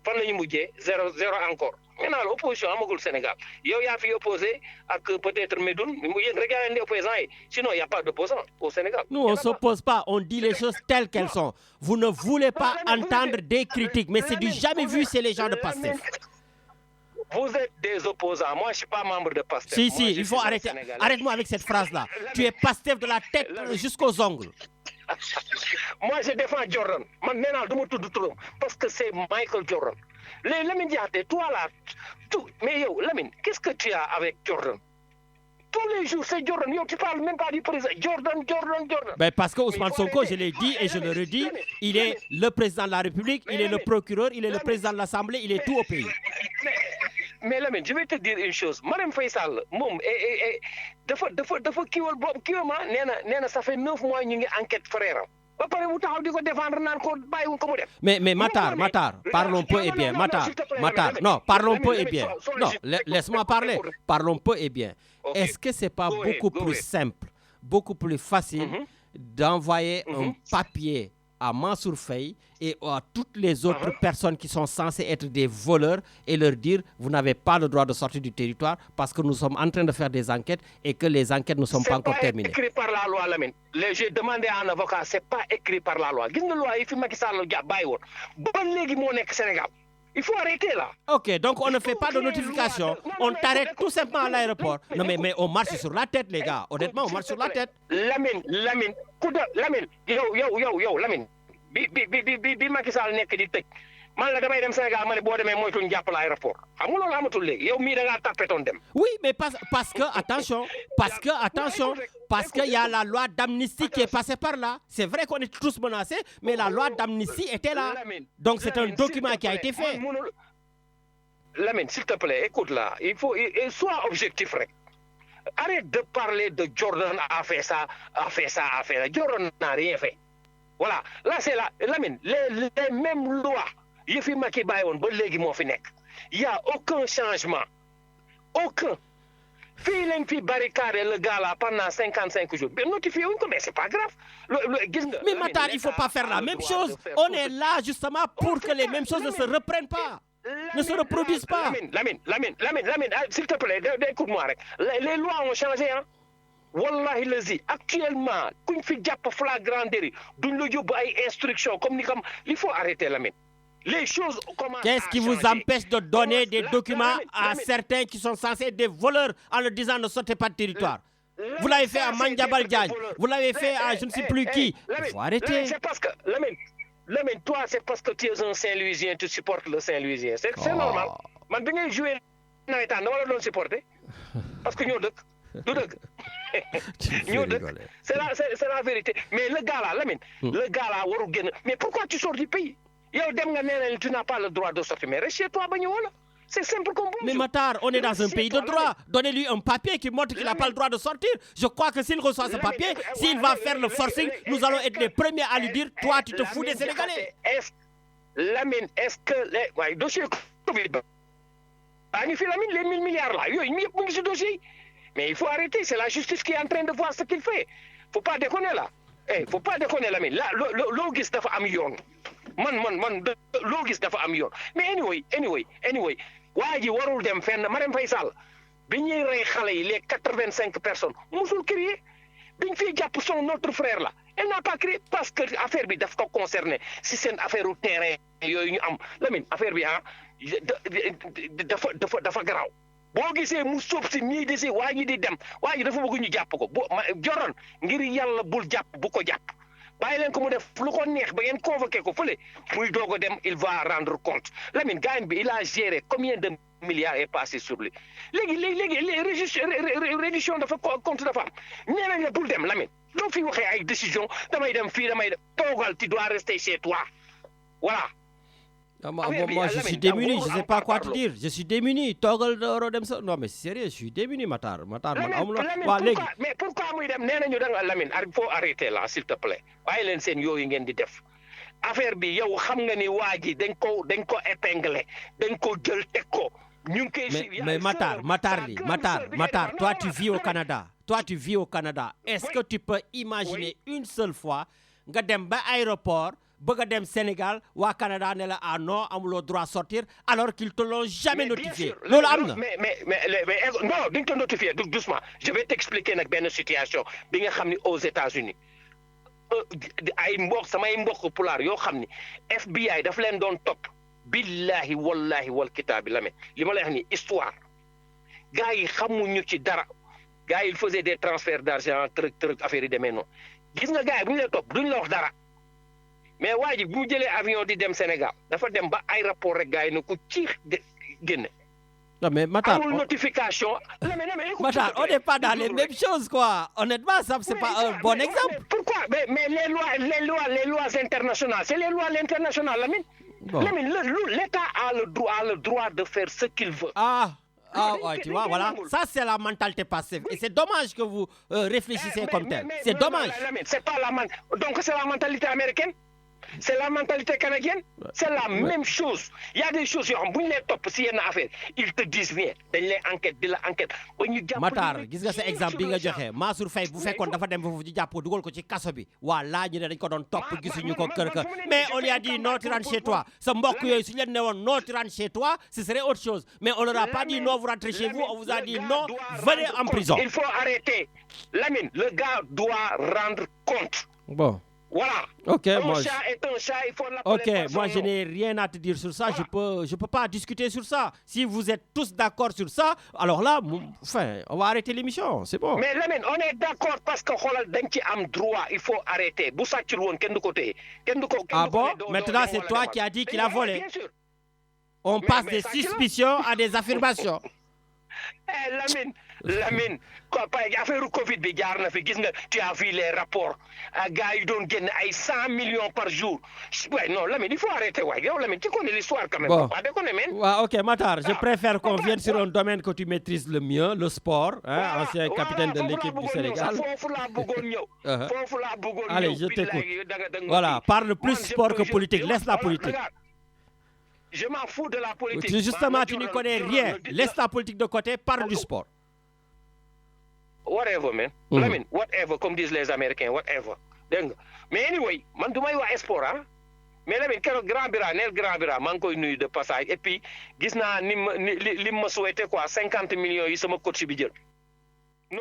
Speaker 4: Fan lañu mujjé 0-0 encore. Maintenant l'opposition amagul Sénégal. Yow ya fi opposé ak peut-être Medoun, yeen regardez les opposants, sinon il y a pas d'opposants au Sénégal.
Speaker 1: Nous on s'oppose pas, on dit les choses telles qu'elles sont. Vous ne voulez pas entendre des critiques, mais c'est du jamais vu c'est les gens de Pastef.
Speaker 4: Vous êtes des opposants. Moi, je ne suis pas membre de Pastef.
Speaker 1: Si, il faut arrêter. Arrête-moi avec cette phrase-là. Tu es Pastef de la tête jusqu'aux ongles.
Speaker 4: Moi, je défends Jordan. Parce que c'est Michael Jordan. Lamine Diaté, toi là, mais yo, Lamine, qu'est-ce que tu as avec Jordan? Tous les jours, c'est Jordan. Yo, tu parles même pas du président. Jordan.
Speaker 1: Ben parce que Ousmane Sonko, je l'ai dit et je le redis, il est le président de la République, il est le procureur, il est le président de l'Assemblée, il est tout au pays.
Speaker 4: Mais Lamine, je vais te dire une chose. Marième Faye Sall, moom dafa kiiwal boobu kiiwama nee na ça fait 9 mois ñu ngi enquête frère am. Ba pare mu taxaw di ko défendre naan ko bàyyiwuñ ko mu def.
Speaker 1: Mais Matar, parlons peu et bien. Matar, non, parlons peu et bien. Non, laisse-moi parler. Parlons peu et bien. Est-ce que c'est pas beaucoup plus simple, beaucoup plus facile d'envoyer un papier à Mansour Faye et à toutes les autres personnes qui sont censées être des voleurs et leur dire vous n'avez pas le droit de sortir du territoire parce que nous sommes en train de faire des enquêtes et que les enquêtes ne sont pas encore terminées.
Speaker 4: C'est pas écrit par la loi, Lamine. J'ai demandé à un avocat, c'est pas écrit par la loi. Gis nga loi yi fi Macky Sall bàyyi woon ba léegi moo nekk Sénégal. Il faut arrêter là.
Speaker 1: Ok, donc on ne fait pas de notification, on t'arrête tout simplement à l'aéroport. Non mais on marche sur la tête les gars, honnêtement on marche sur la tête.
Speaker 4: Lamine, yow Lamine. Bi Macky Sall nekk di tëj man la damay dem Sénégal ma ne boo demee moytuñ jàpp la aéroport xam nga loolu amatul léegi yow mii da ngaa tapetoon dem.
Speaker 1: Oui mais parce que il y a la loi d'amnistie qui est passée par là. C'est vrai qu'on est tous menacés mais la loi d'amnistie était là. Donc c'est un document qui a été fait.
Speaker 4: Lamine s'il te plaît écoute là il faut sois objectif rek. Arrête de parler de Jordan a fait ça. Jordan n'a rien fait. Voilà, là c'est là, Lamine, les mêmes lois, il y a aucun changement. Aucun. fii lañ fi barricadé le gars là pendant 55 jours mais notifié wuñ ko mais c'est pas grave gis nga.
Speaker 1: mais Matar il faut pas faire la même chose on est là justement pour que les mêmes choses ne se reprennent pas. Ne se reproduisent pas.
Speaker 4: Lamine, s'il te plaît, écoute-moi rek. Les lois ont changé, hein. Wallahi lazi, actuellement, kuñ fi japp flagrant délit, duñ la yóbbu ay instructions comme il faut arrêter Lamine. Les choses commencent.
Speaker 1: Qu'est-ce qui vous empêche de donner des documents à certains qui sont censés être des voleurs en leur disant ne sortez pas de territoire? Vous l'avez fait à Mandiabal Diagne, vous l'avez fait à je ne sais plus qui. Il faut arrêter.
Speaker 4: C'est parce que Lamine, toi, c'est parce que tu es un Saint-Louisien, tu supportes le Saint-Louisien. C'est normal. Man, bi ngay jouer nawetaan dama la doon supporter parce que ñoo dëkk du dëgg. ñoo dëkk c'est la vérité. Mais le gars là, Lamine, le gars là waru génn. Mais pourquoi tu sors du pays? Yow dem nga nee tu n'as pas le droit de sortir. Mais reste chez toi ba ñu wala. C'est simple comme bonjour.
Speaker 1: Mais Matar, on est dans un pays de droit. Donnez-lui un papier qui montre qu'il n'a pas le droit de sortir. Je crois que s'il reçoit ce papier, s'il va faire le forcing, nous allons être les premiers à lui dire toi, tu te fous des Sénégalais.
Speaker 4: Lamine, est-ce que les dossiers Covid, Lamine, les 1000 milliards là, il y a ce dossier. Mais il faut arrêter, c'est la justice qui est en train de voir ce qu'il fait. Faut pas déconner là. Faut pas déconner Lamine. Là, l'ogis dafa am yoon. Man, l'ogis dafa am yoon. Mais anyway. waa ji warul dem fenn Marème Faye Sall bi ñuy rey xale yi les 85 personnes musul crier biñ fiy jàpp son notre frère là elle n'a pas crié parce que affaire bi daf ko concerné si seen affaire u terrain yooyu ñu am Lamine affaire bi dafa garaaw boo gisee mu sóob si ñii di si waa ji di dem waa ji dafa bëgg ñu jàpp ko Joron ngir yàlla bul jàpp bu ko jàpp bàyyi leen ko mu def lu ko neex ba ngeen convoqué ko fële muy doog a dem il va rendre compte Lamine gaañ bi il a géré combien de milliards est passé sur lui léegi réduction dafa compte dafa am nee nañ la bul dem Lamine doo fi waxee ay décision damay dem fii damay dem toogal tu dois rester chez toi voilà.
Speaker 1: Moi, je suis démuni, je ne sais pas quoi te dire. Je suis démuni. Non, mais sérieux, je suis démuni, Matar.
Speaker 4: Mais pourquoi muy dem nee nañu da Lamine il faut arrêter là s'il te plaît. Bàyyi leen seen yooyu ngeen di def. Affaire bi yow xam nga ni waa ji dañ ko épinglé dañ ko jël teg ko.
Speaker 1: Mais Matar, toi tu vis au Canada. Est-ce que tu peux imaginer une seule fois nga dem ba aéroport bëgg a dem Sénégal waa Canada ne la non amuloo droit sortir alors qu'ils te l'ont jamais notifié. loolu am na.
Speaker 4: mais non duñ ko notifié doucement je vais t'expliquer nag benn situation bi nga xam ni aux États-Unis samay mbokk pulaar yoo xam ni FBI daf leen doon topp billahi wallahi wal kitaabi la li ma lay wax ni histoire gars yi xamuñu ci dara gars yi il faisait des transferts d'argent truc affaire yi demee noonu gis nga gars yi bu ñu lay topp duñ la wax dara. Mais waa ji bu mu jëlee avion di dem Sénégal dafa dem ba aéroport rek gars yi ne ko ciix génne.
Speaker 1: Non mais Matar,
Speaker 4: amul notification.
Speaker 1: Matar, on n'est pas dans les mêmes choses quoi. Honnêtement, ça c'est pas un bon exemple.
Speaker 4: Pourquoi? Mais les lois internationales, c'est les lois internationales, Lamine. Bon. Lamine, l'État a le droit de faire ce qu'il veut.
Speaker 1: Ouais, tu vois, voilà. Ça, c'est la mentalité passive. Et c'est dommage que vous réfléchissez comme tel. C'est dommage.
Speaker 4: C'est pas donc c'est la mentalité américaine? C'est la mentalité canadienne? C'est la même chose. Il y a des choses, bu ñu lay topp si yenn affaire ils te disent rien dañ lay enquête di la enquête.
Speaker 1: Matar gis nga sa exemple bi nga joxe Mansour Faye bu fekkoon dafa dem foofu di jàpp dugal ko ci kaso bi waa laa ñu ne dañ ko doon topp gisuñu ko kër mais on lui a dit non tu rentres chez toi sa mbokk yooyu su leen ne woon non tu rentres chez toi ce serait autre chose mais on leur a pas dit non vous rentrez chez vous on vous a dit non venez en prison.
Speaker 4: Il faut arrêter Lamine, le gars doit rendre compte.
Speaker 1: Bon.
Speaker 4: Voilà.
Speaker 1: Ok,
Speaker 4: un chat est un chat, il faut l'appeler.
Speaker 1: Ok, moi je n'ai rien à te dire sur ça. Voilà. Je peux pas discuter sur ça. Si vous êtes tous d'accord sur ça, alors là, on va arrêter l'émission. C'est bon.
Speaker 4: Mais Lamine, on est d'accord parce que dañ ci am droit, il faut arrêter. Bu sàccul woon kenn du ko téye.
Speaker 1: Ah bon? Maintenant c'est toi qui as dit qu'il a volé. Bien sûr. On passe des suspicions à des affirmations.
Speaker 4: Lamine, affaire Covid bi jaar na fi gis nga tu as vu les rapports gars yi doon génn ay 100 millions par jour. Ouais, non Lamine, il faut arrêter waay yow Lamine tu connais l'histoire quand même.
Speaker 1: Bon.
Speaker 4: Pas déconner men.
Speaker 1: Ok Matar, je préfère qu'on vienne sur un domaine que tu maîtrises le mieux, le sport, hein, ancien capitaine de l'équipe du Sénégal. Allez, je t'écoute. Voilà, parle plus sport que politique, laisse la politique.
Speaker 4: Je m'en fous de la politique.
Speaker 1: Justement, tu n'y connais rien. Laisse la politique de côté, parle du sport.
Speaker 4: whatever man. Lamine whatever comme disent les Américains whatever dégg nga mais anyway man du may wax sport ah mais Lamine keroog Grand Bira maa ngi koy nuyu de passage et puis gis naa li ma souhaité quoi 50 millions yi sama coach bi jël.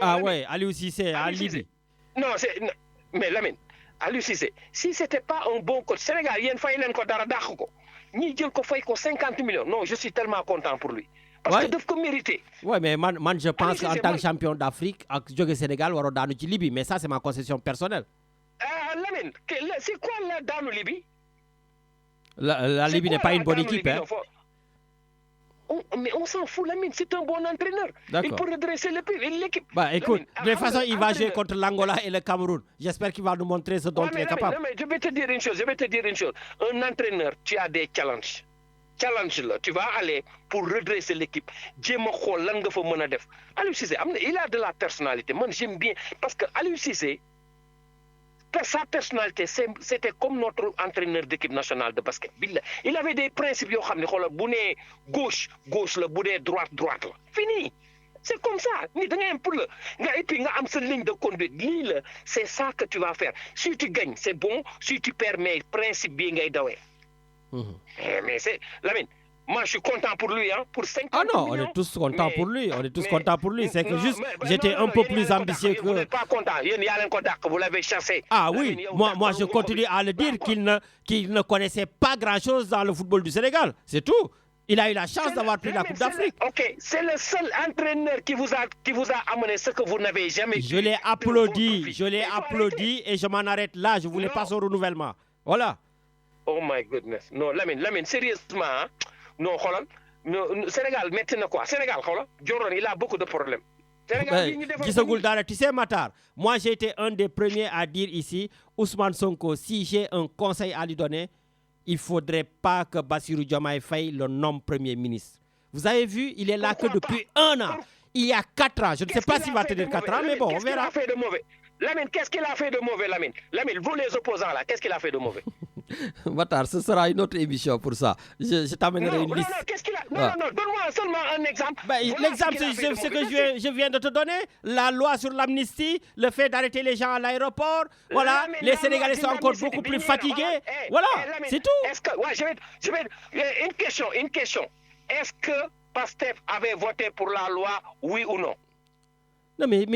Speaker 1: Ah ouais, Aliou Cissé à Libye.
Speaker 4: Non, mais Lamine, Aliou Cissé, si c'était pas un bon coach, Sénégal, il y a une fois, il y a un jël ko fay ko 50 millions. Non, je suis tellement content pour lui. Parce que daf ko mériter.
Speaker 1: Ouais, mais man je pense qu'en tant que champion d'Afrique, ak jóge Sénégal, waro daanu ci Libye, mais ça c'est ma conception personnelle.
Speaker 4: Lamine, c'est quoi la daanu Libye?
Speaker 1: La Libye n'est pas une bonne équipe, hein.
Speaker 4: Mais on s'en fout, Lamine, c'est un bon entraîneur. Il peut redresser l'équipe.
Speaker 1: Bah écoute, de toute façon, il va jouer contre l'Angola et le Cameroun. J'espère qu'il va nous montrer ce dont il est capable.
Speaker 4: Mais je vais te dire une chose. Un entraîneur, tu as des challenges. Challenge là, tu vas aller pour redresser l'équipe. Jéem a xool lan nga fa mën a def. Aliou Cissé il a de la personnalité. Moi, j'aime bien parce que Aliou Cissé, sa personnalité, c'était comme notre entraîneur d'équipe nationale de basket. Il avait des principes, yo xamni xol bu né gauche la, bu né droite la. Fini. C'est comme ça. Ni da ngay am pour le nga et puis nga am sa ligne de conduite. C'est ça que tu vas faire. Si tu gagnes, c'est bon. Si tu perds, mais principe bi ngay dawé. Mais c'est Lamine, moi je suis content pour lui hein, pour 50 millions.
Speaker 1: Ah non, on est tous contents pour lui. C'est que juste j'étais un peu plus ambitieux que
Speaker 4: vous n'êtes pas content. Vous l'avez chassé.
Speaker 1: Ah oui, moi je continue à le dire qu'il ne connaissait pas grand-chose dans le football du Sénégal. C'est tout. Il a eu la chance d'avoir pris la Coupe d'Afrique.
Speaker 4: OK, c'est le seul entraîneur qui vous a amené ce que vous n'avez jamais
Speaker 1: vu. Je l'ai applaudi et je m'en arrête là, je voulais pas son renouvellement. Voilà.
Speaker 4: Oh my goodness. Non, Lamine, sérieusement, hein? Non, Sénégal, maintenant quoi? Sénégal, Jordan, il a beaucoup de problèmes.
Speaker 1: Tu sais, Matar, moi j'ai été un des premiers à dire ici, Ousmane Sonko, si j'ai un conseil à lui donner, il ne faudrait pas que Bassirou Diomaye Faye le nomme Premier ministre. Vous avez vu, il est là que depuis un an. Il y a 4 ans. Je ne sais pas s'il va tenir 4 ans, mais bon, on verra.
Speaker 4: Lamine, qu'est-ce qu'il a fait de mauvais, Lamine, vous les opposants là, qu'est-ce qu'il a fait de mauvais?
Speaker 1: Matar, ce sera une autre émission pour ça. Je t'amènerai une liste.
Speaker 4: Non, qu'est-ce qu'il a... Non, donne-moi seulement un exemple.
Speaker 1: L'exemple, c'est ce que je viens de te donner. La loi sur l'amnistie, le fait d'arrêter les gens à l'aéroport. Voilà, les Sénégalais sont encore beaucoup plus fatigués. Voilà, c'est tout.
Speaker 4: Est-ce que... je vais... Une question. Est-ce que Pastef avait voté pour la loi, oui ou non?
Speaker 1: Non, mais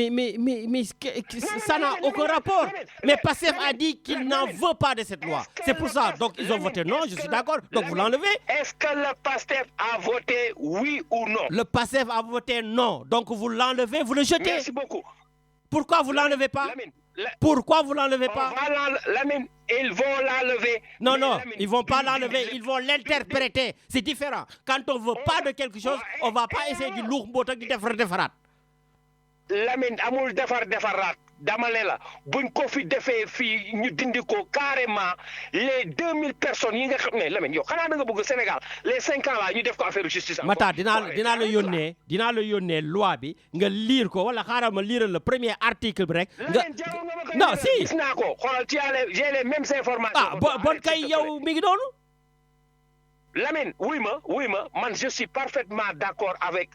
Speaker 1: ça n'a aucun rapport. Mais Pastef a dit qu'il n'en veut pas de cette loi. C'est pour ça. Donc, ils ont voté non, je suis d'accord. Donc, vous l'enlevez.
Speaker 4: Est-ce que le Pastef a voté oui ou non?
Speaker 1: Le Pastef a voté non. Donc, vous l'enlevez, vous le jetez.
Speaker 4: Merci beaucoup.
Speaker 1: Pourquoi vous ne l'enlevez pas? Pourquoi vous ne l'enlevez pas?
Speaker 4: Ils vont l'enlever.
Speaker 1: Non, ils ne vont pas l'enlever, ils vont l'interpréter. C'est différent. Quand on ne veut pas de quelque chose, on ne va pas essayer de l'ourboter, de faire.
Speaker 4: Lamine amul defarat dama ne la buñ ko fi defee fii ñu dindi ko carrément les 2000 personnes yi nga xam ne Lamine yow xanaa da nga bëgg Sénégal les 5 ans là ñu def ko affaire justice.
Speaker 1: Mata dinaa la yónnee loi bi nga lire ko wala xaaral ma lire le premier article bi rek. Non si
Speaker 4: gis naa ko xoolal j'ai les mêmes informations.
Speaker 1: Ah bon kay yow mi ngi doonu.
Speaker 4: Lamine oui ma man je suis parfaitement d'accord avec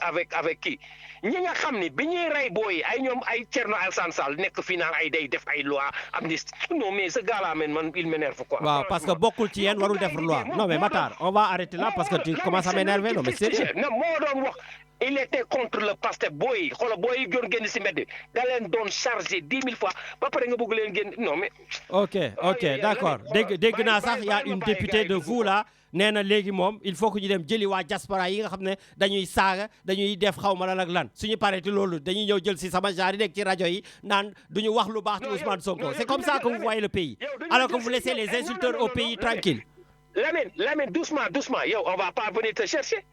Speaker 4: qui ñi nga xam ni bi ñuy rey booy ay ñoom ay Thierno Alassane Sall nekk fi naan ay day def ay loi amnistie non mais ce gars-là man il m'énerve quoi.
Speaker 1: waaw parce que bokkul ci yéen warul def loi. Non mais Matar on va arrêter là parce que tu commences à m'énerver. Non mais sérieux.
Speaker 4: Non moo doon wax il était contre le Pastef booy xoolal booy yi doon génn si mbedd da leen doon chargé 10 000 fois ba pare nga bëgg leen génn non mais.
Speaker 1: ok d'accord dégg naa sax y a une députée de vous là. nee na léegi moom il faut que ñu dem jëli waa diaspora yi nga xam ne dañuy saaga dañuy def xaw ma lan ak lan suñu paree ci loolu dañuy ñëw jël si sama genre yi nekk ci rajo yi naan duñu wax lu baax ci Ousmane Sonko. C'est comme ça que vous voyez le pays alors que vous laissez les insulteurs au pays tranquille.
Speaker 4: Lamine doucement yow on va pas venir te chercher.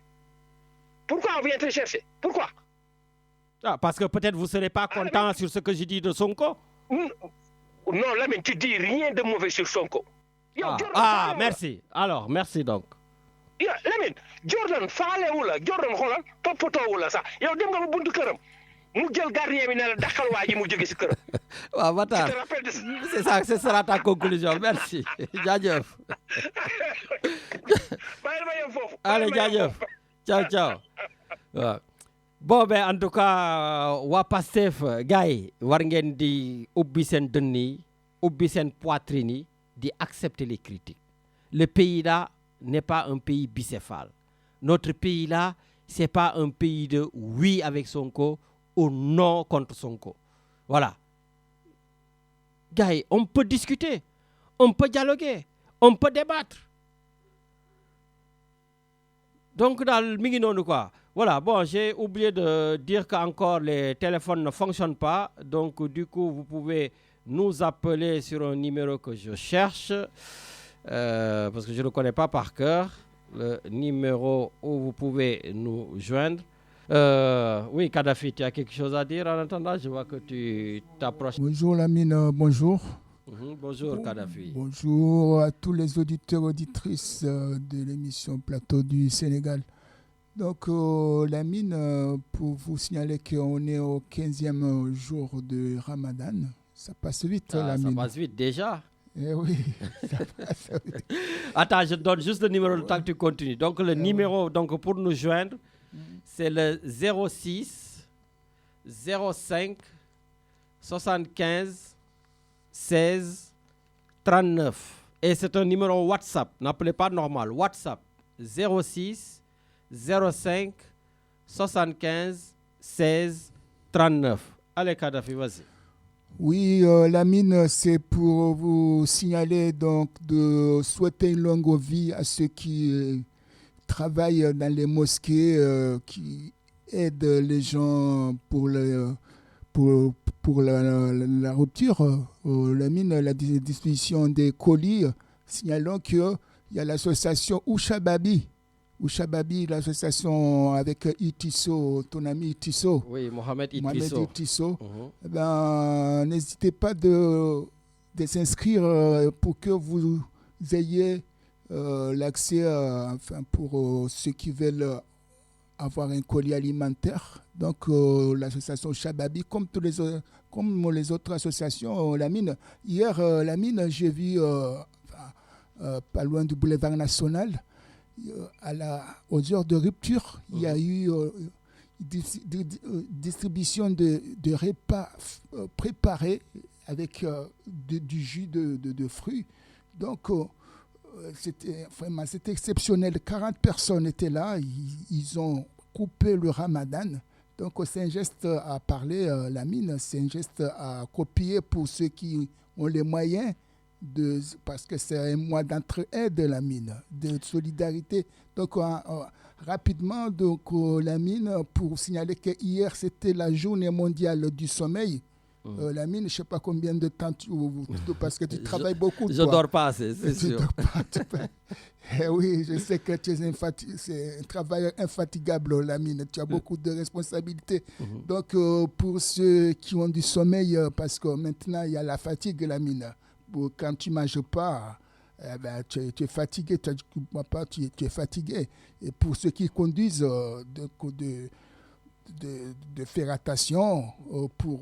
Speaker 4: Pourquoi on vient te chercher? Pourquoi?
Speaker 1: Parce que peut-être vous serez pas content sur ce que je dis de Sonko.
Speaker 4: Non Lamine tu dis rien de mauvais sur Sonko.
Speaker 1: Merci. Alors, merci donc.
Speaker 4: Lamine, Jordan faalewu la Jordan xoolal toppatoowu la sax yow dem nga ba buntu këram mu jël gardien bi ne la daxal waa ji mu jóge si këram.
Speaker 1: waaw Matar c'est ça, ce sera ta conclusion. Merci. jaajëf.
Speaker 4: bàyyil ma yem foofu.
Speaker 1: Allez, jaajëf. Ciao. waaw. Bon, ben, en tout cas, waa Pastef gars yi war ngeen di ubbi seen dënn yi ubbi seen poitrine yi di accepter les critiques. Le pays là n'est pas un pays bicéphale. Notre pays là, c'est pas un pays de oui avec Sonko ou non contre Sonko. Voilà. Gars yi, on peut discuter, on peut dialoguer, on peut débattre. Donc, dans le mini-non, quoi. Voilà, bon, j'ai oublié de dire qu'encore les téléphones ne fonctionnent pas. Donc, du coup, vous pouvez nous appeler sur un numéro que je cherche. Parce que je ne le connais pas par cœur. Le numéro où vous pouvez nous joindre. Oui, Kadhafi, tu as quelque chose à dire en attendant? Je vois que tu t'approches.
Speaker 5: Bonjour Lamine, bonjour.
Speaker 1: Bonjour Kadhafi.
Speaker 5: Bonjour à tous les auditeurs, auditrices de l'émission Plateau du Sénégal. Donc Lamine, pour vous signaler qu'on est au 15e jour de Ramadan. Ça passe vite, Lamine.
Speaker 1: Ça passe vite déjà.
Speaker 5: Eh oui, ça passe vite.
Speaker 1: Attends, je donne juste le numéro de temps que tu continues. Donc le numéro donc, pour nous joindre, c'est le 06 05 75 16 39. Et c'est un numéro WhatsApp. N'appelez pas normal. WhatsApp 06 05 75 16 39. Allez, Kadhafi, vas-y.
Speaker 5: Oui, Lamine, c'est pour vous signaler donc de souhaiter une longue vie à ceux qui travaillent dans les mosquées, qui aident les gens pour la rupture. Lamine, la distribution des colis, signalons qu'il y a l'association Ouchababi, l'association avec Itiso, ton ami Itiso.
Speaker 1: Oui, Mohamed
Speaker 5: Itiso. Ben, n'hésitez pas de s'inscrire pour que vous ayez l'accès, enfin, pour ceux qui veulent avoir un colis alimentaire. Donc, l'association Chababi, comme les autres associations, Lamine. Hier, Lamine, j'ai vu, pas loin du boulevard national, aux heures de rupture, il y a eu distribution de repas préparés avec du jus de fruits. Donc, c'était exceptionnel. 40 personnes étaient là. Ils ont coupé le ramadan. Donc, c'est un geste à parler, Lamine. C'est un geste à copier pour ceux qui ont les moyens. Parce que c'est un mois d'entraide, Lamine, de solidarité. Donc, rapidement, donc, Lamine, pour signaler que hier, c'était la journée mondiale du sommeil. Lamine, je ne sais pas combien de temps parce que tu travailles beaucoup.
Speaker 1: Je ne dors pas, c'est sûr.
Speaker 5: Dors pas, oui, je sais que tu es c'est un travailleur infatigable, Lamine. Tu as beaucoup de responsabilités. Donc, pour ceux qui ont du sommeil, parce que maintenant, il y a la fatigue, Lamine. Quand tu ne manges pas, tu es fatigué, tu es fatigué. Et pour ceux qui conduisent, de faire attention pour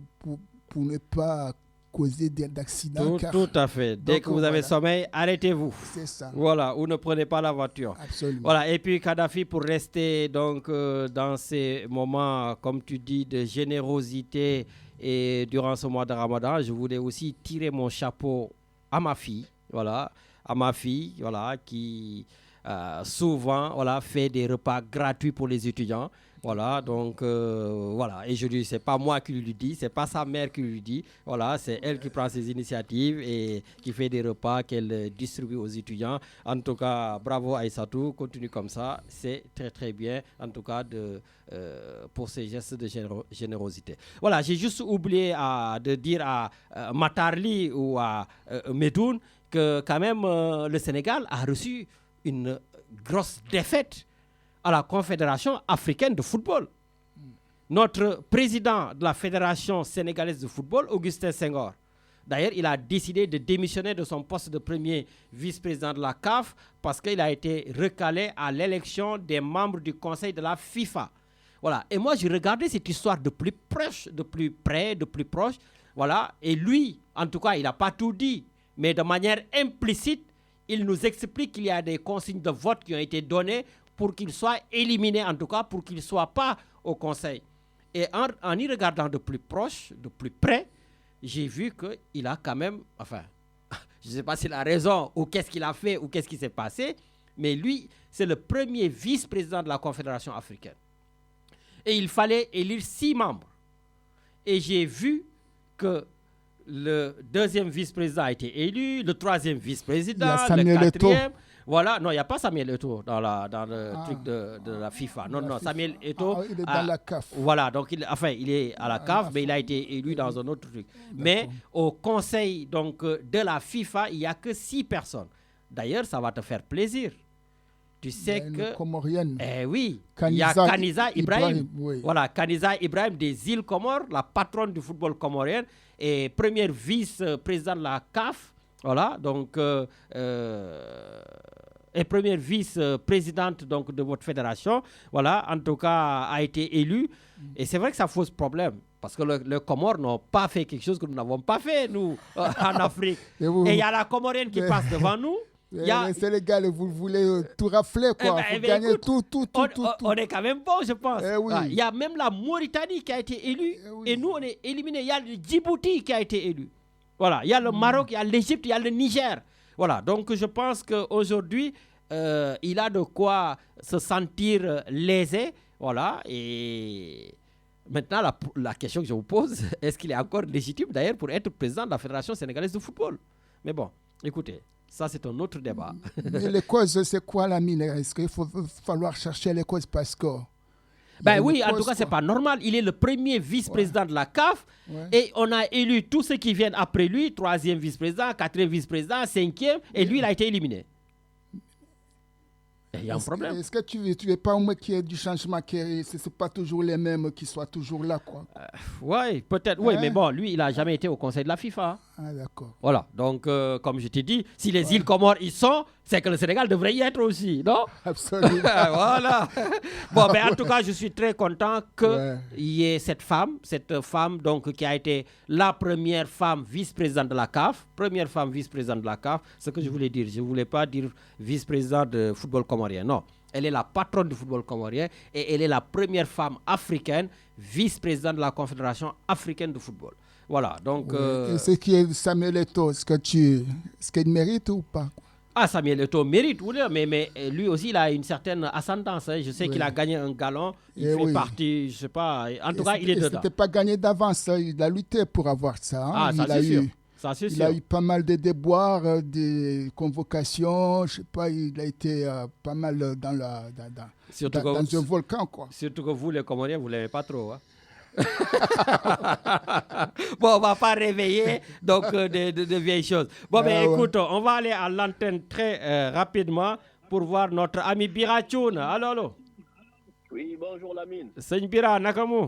Speaker 5: ne pas causer d'accidents.
Speaker 1: Tout à fait. Dès que vous avez sommeil, arrêtez-vous.
Speaker 5: C'est ça.
Speaker 1: Voilà, ou ne prenez pas la voiture.
Speaker 5: Absolument.
Speaker 1: Voilà, et puis Kadhafi, pour rester donc, dans ces moments, comme tu dis, de générosité et durant ce mois de Ramadan, je voulais aussi tirer mon chapeau à ma fille, voilà, qui souvent, voilà, fait des repas gratuits pour les étudiants, voilà, donc voilà, et je lui, c'est pas moi qui lui dis, c'est pas sa mère qui lui dit, voilà, c'est elle qui prend ses initiatives et qui fait des repas qu'elle distribue aux étudiants. En tout cas, bravo Aïssatou, continue comme ça, c'est très très bien, en tout cas pour ces gestes de générosité. Voilà, j'ai juste oublié de dire à Matarli ou à Medoun que quand même le Sénégal a reçu une grosse défaite à la Confédération africaine de football. Notre président de la Fédération sénégalaise de football, Augustin Senghor, d'ailleurs, il a décidé de démissionner de son poste de premier vice-président de la CAF parce qu'il a été recalé à l'élection des membres du conseil de la FIFA. Voilà. Et moi, j'ai regardé cette histoire de plus proche, de plus près, de plus proche. Voilà. Et lui, en tout cas, il n'a pas tout dit, mais de manière implicite, il nous explique qu'il y a des consignes de vote qui ont été données pour qu'il soit éliminé, en tout cas, pour qu'il ne soit pas au conseil. Et en y regardant de plus proche, de plus près, j'ai vu qu'il a quand même, enfin, je ne sais pas si la raison ou qu'est-ce qu'il a fait ou qu'est-ce qui s'est passé, mais lui, c'est le premier vice-président de la Confédération africaine. Et il fallait élire 6 membres. Et j'ai vu que le 2e vice-président a été élu, le 3e vice-président, le 4e... Voilà, non, il n'y a pas Samuel Eto'o dans le truc de la FIFA. Non, Samuel Eto'o...
Speaker 5: il est dans la CAF.
Speaker 1: Voilà, donc il est à la CAF, mais il a été élu dans un autre truc. Mais au conseil donc, de la FIFA, il n'y a que 6 personnes. D'ailleurs, ça va te faire plaisir. Tu sais que...
Speaker 5: Comorienne.
Speaker 1: Oui, il y a Kaniza Ibrahim. Oui. Voilà, Kaniza Ibrahim des îles Comores, la patronne du football comorien et première vice-présidente de la CAF. Voilà, donc... et première vice-présidente donc, de votre fédération, voilà, en tout cas, a été élue. Et c'est vrai que ça pose problème, parce que les Comores n'ont pas fait quelque chose que nous n'avons pas fait, nous, en Afrique. Et il y a la Comorienne qui passe devant nous.
Speaker 5: Les Sénégalais, vous voulez tout rafler, quoi. Vous gagnez tout.
Speaker 1: On est quand même bon, je pense.
Speaker 5: Oui.
Speaker 1: Il y a même la Mauritanie qui a été élue, et nous, on est éliminés. Il y a le Djibouti qui a été élu. Voilà, il y a le Maroc, il y a l'Égypte, il y a le Niger. Voilà, donc je pense qu'aujourd'hui, il a de quoi se sentir lésé. Voilà, et maintenant, la question que je vous pose, est-ce qu'il est encore légitime d'ailleurs pour être président de la Fédération sénégalaise de football? Mais bon, écoutez, ça c'est un autre débat.
Speaker 5: Mais les causes, c'est quoi, Lamine? Est-ce qu'il faut falloir chercher les causes parce que...
Speaker 1: Ben oui, en tout cas, c'est pas normal. Il est le premier vice-président de la CAF et on a élu tous ceux qui viennent après lui, 3e vice-président, 4e vice-président, 5e, et lui, il a été éliminé. Il y a un problème.
Speaker 5: Est-ce que tu veux pas au moins qu'il y ait du changement, que ce n'est pas toujours les mêmes qui soient toujours là, quoi?
Speaker 1: Oui, peut-être, oui, mais bon, lui, il n'a jamais été au conseil de la FIFA.
Speaker 5: Ah, d'accord.
Speaker 1: Voilà, donc, comme je t'ai dit, si les îles Comores y sont, c'est que le Sénégal devrait y être aussi, non?
Speaker 5: Absolument.
Speaker 1: Voilà. Bon, ben, en tout cas, je suis très content qu'il y ait cette femme donc, qui a été la première femme vice-présidente de la CAF, ce que je voulais dire. Je ne voulais pas dire vice-présidente de football comorien, non. Elle est la patronne du football comorien et elle est la première femme africaine vice-présidente de la Confédération africaine de football. Voilà, donc...
Speaker 5: Et ce qui est Samuel Eto'o, est-ce qu'il mérite ou pas?
Speaker 1: Ah, Samuel Eto'o mérite, oui, mais lui aussi, il a une certaine ascendance. Hein. Je sais qu'il a gagné un galon, il fait partie, je ne sais pas, en tout cas, il est dedans.
Speaker 5: C'était pas gagné d'avance, hein. Il a lutté pour avoir ça. Hein.
Speaker 1: Ah, ça c'est sûr. Il
Speaker 5: a eu pas mal de déboires, des convocations, je sais pas, il a été pas mal dans un volcan, quoi.
Speaker 1: Surtout que vous, les Comoriens, vous ne l'aimez pas trop, hein. Bon, on va pas réveiller donc de vieilles choses. Bon, mais écoute, on va aller à l'antenne très rapidement pour voir notre ami Birachoun. Allô.
Speaker 6: Oui, bonjour Lamine.
Speaker 1: Seigne Bira, Nakamu.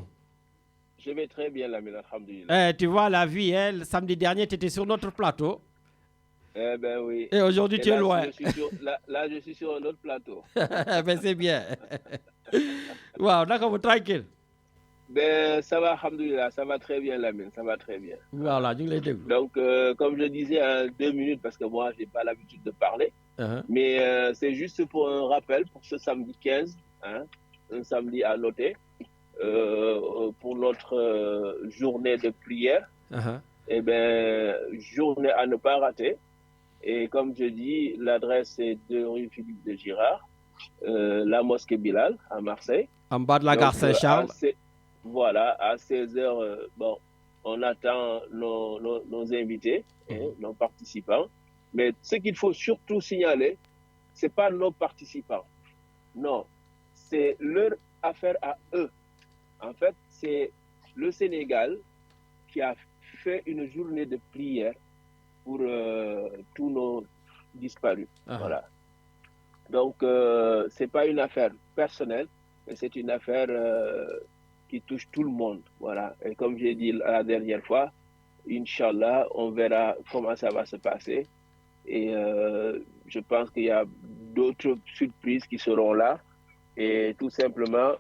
Speaker 6: Je vais très bien Lamine, alhamdoulilah.
Speaker 1: Tu vois la vie, le samedi dernier, tu étais sur notre plateau.
Speaker 6: Eh ben oui.
Speaker 1: Et aujourd'hui, tu es loin.
Speaker 6: Là, je suis sur un autre plateau.
Speaker 1: Ben, c'est bien. Wow, Nakamu, tranquille.
Speaker 6: Ben, ça va, alhamdoulilah, ça va très bien, Lamine, ça va très bien.
Speaker 1: Voilà,
Speaker 6: donc, comme je disais en 2 minutes, parce que moi, je n'ai pas l'habitude de parler, mais c'est juste pour un rappel pour ce samedi 15, hein, un samedi à noter, pour notre journée de prière, et ben, journée à ne pas rater. Et comme je dis, l'adresse est 2 rue Philippe de Girard, la mosquée Bilal à Marseille.
Speaker 1: En bas de la gare Saint-Charles.
Speaker 6: Voilà, à 16h, bon, on attend nos invités, nos participants. Mais ce qu'il faut surtout signaler, ce n'est pas nos participants. Non, c'est leur affaire à eux. En fait, c'est le Sénégal qui a fait une journée de prière pour tous nos disparus. Voilà. Donc, ce n'est pas une affaire personnelle, mais c'est une affaire... qui touche tout le monde, voilà. Et comme j'ai dit la dernière fois, Inch'Allah, on verra comment ça va se passer. Et je pense qu'il y a d'autres surprises qui seront là. Et tout simplement,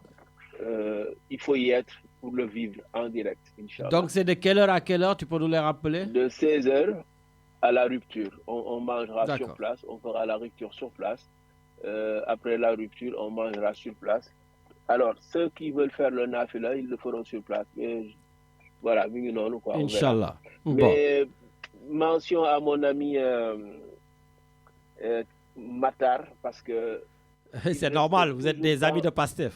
Speaker 6: il faut y être pour le vivre en direct, Inch'Allah.
Speaker 1: Donc c'est de quelle heure à quelle heure, tu peux nous les rappeler?
Speaker 6: De 16h à la rupture. On mangera sur place, on fera la rupture sur place. Après la rupture, on mangera sur place. Alors, ceux qui veulent faire le nafila, ils le feront sur place. Mais voilà, non, quoi.
Speaker 1: Inch'Allah.
Speaker 6: Mais mention à mon ami Matar, parce que...
Speaker 1: C'est normal, vous êtes des amis de Pastef.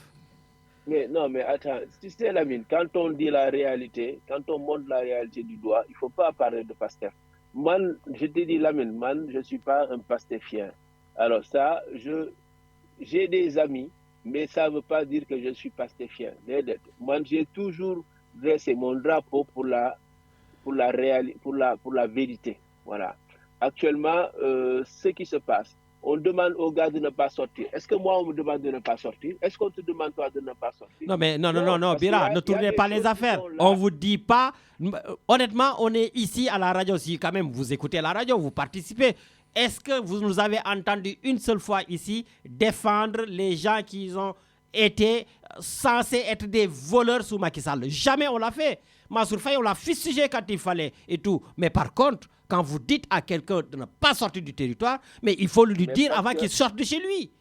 Speaker 6: Mais non, mais attends, tu sais, Lamine, quand on dit la réalité, quand on montre la réalité du doigt, il ne faut pas parler de Pastef. Moi, je te dis, Lamine, je ne suis pas un pastéfien. Alors ça, j'ai des amis, mais ça ne veut pas dire que je suis pastéfien. Moi, j'ai toujours dressé mon drapeau pour la vérité. Voilà. Actuellement, ce qui se passe, on demande aux gars de ne pas sortir. Est-ce que moi, on me demande de ne pas sortir? Est-ce qu'on te demande, toi, de ne pas sortir?
Speaker 1: Non, Bira, ne tournez pas les affaires. On ne vous dit pas... Honnêtement, on est ici à la radio. Si quand même vous écoutez la radio, vous participez. Est-ce que vous nous avez entendu une seule fois ici défendre les gens qui ont été censés être des voleurs sous Macky Sall? Jamais on l'a fait. Mansour Faye, on l'a fustigé quand il fallait et tout. Mais par contre, quand vous dites à quelqu'un de ne pas sortir du territoire, mais il faut lui dire avant qu'il sorte de chez lui.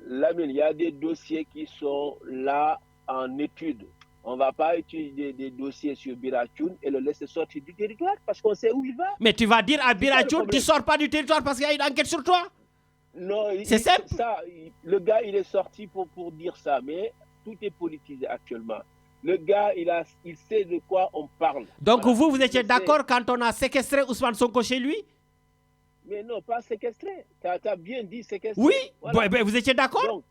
Speaker 6: Lamine, il y a des dossiers qui sont là en étude. On ne va pas étudier des dossiers sur Birachoun et le laisser sortir du territoire parce qu'on sait où il va.
Speaker 1: Mais tu vas dire à Birachoun, tu ne sors pas du territoire parce qu'il y a une enquête sur toi?
Speaker 6: Non,
Speaker 1: c'est simple.
Speaker 6: Le gars, il est sorti pour dire ça, mais tout est politisé actuellement. Le gars, il sait de quoi on parle.
Speaker 1: Donc voilà. Vous étiez d'accord quand on a séquestré Ousmane Sonko chez lui?
Speaker 6: Mais non, pas séquestré. Tu as bien dit séquestré.
Speaker 1: Oui, voilà. Vous étiez d'accord?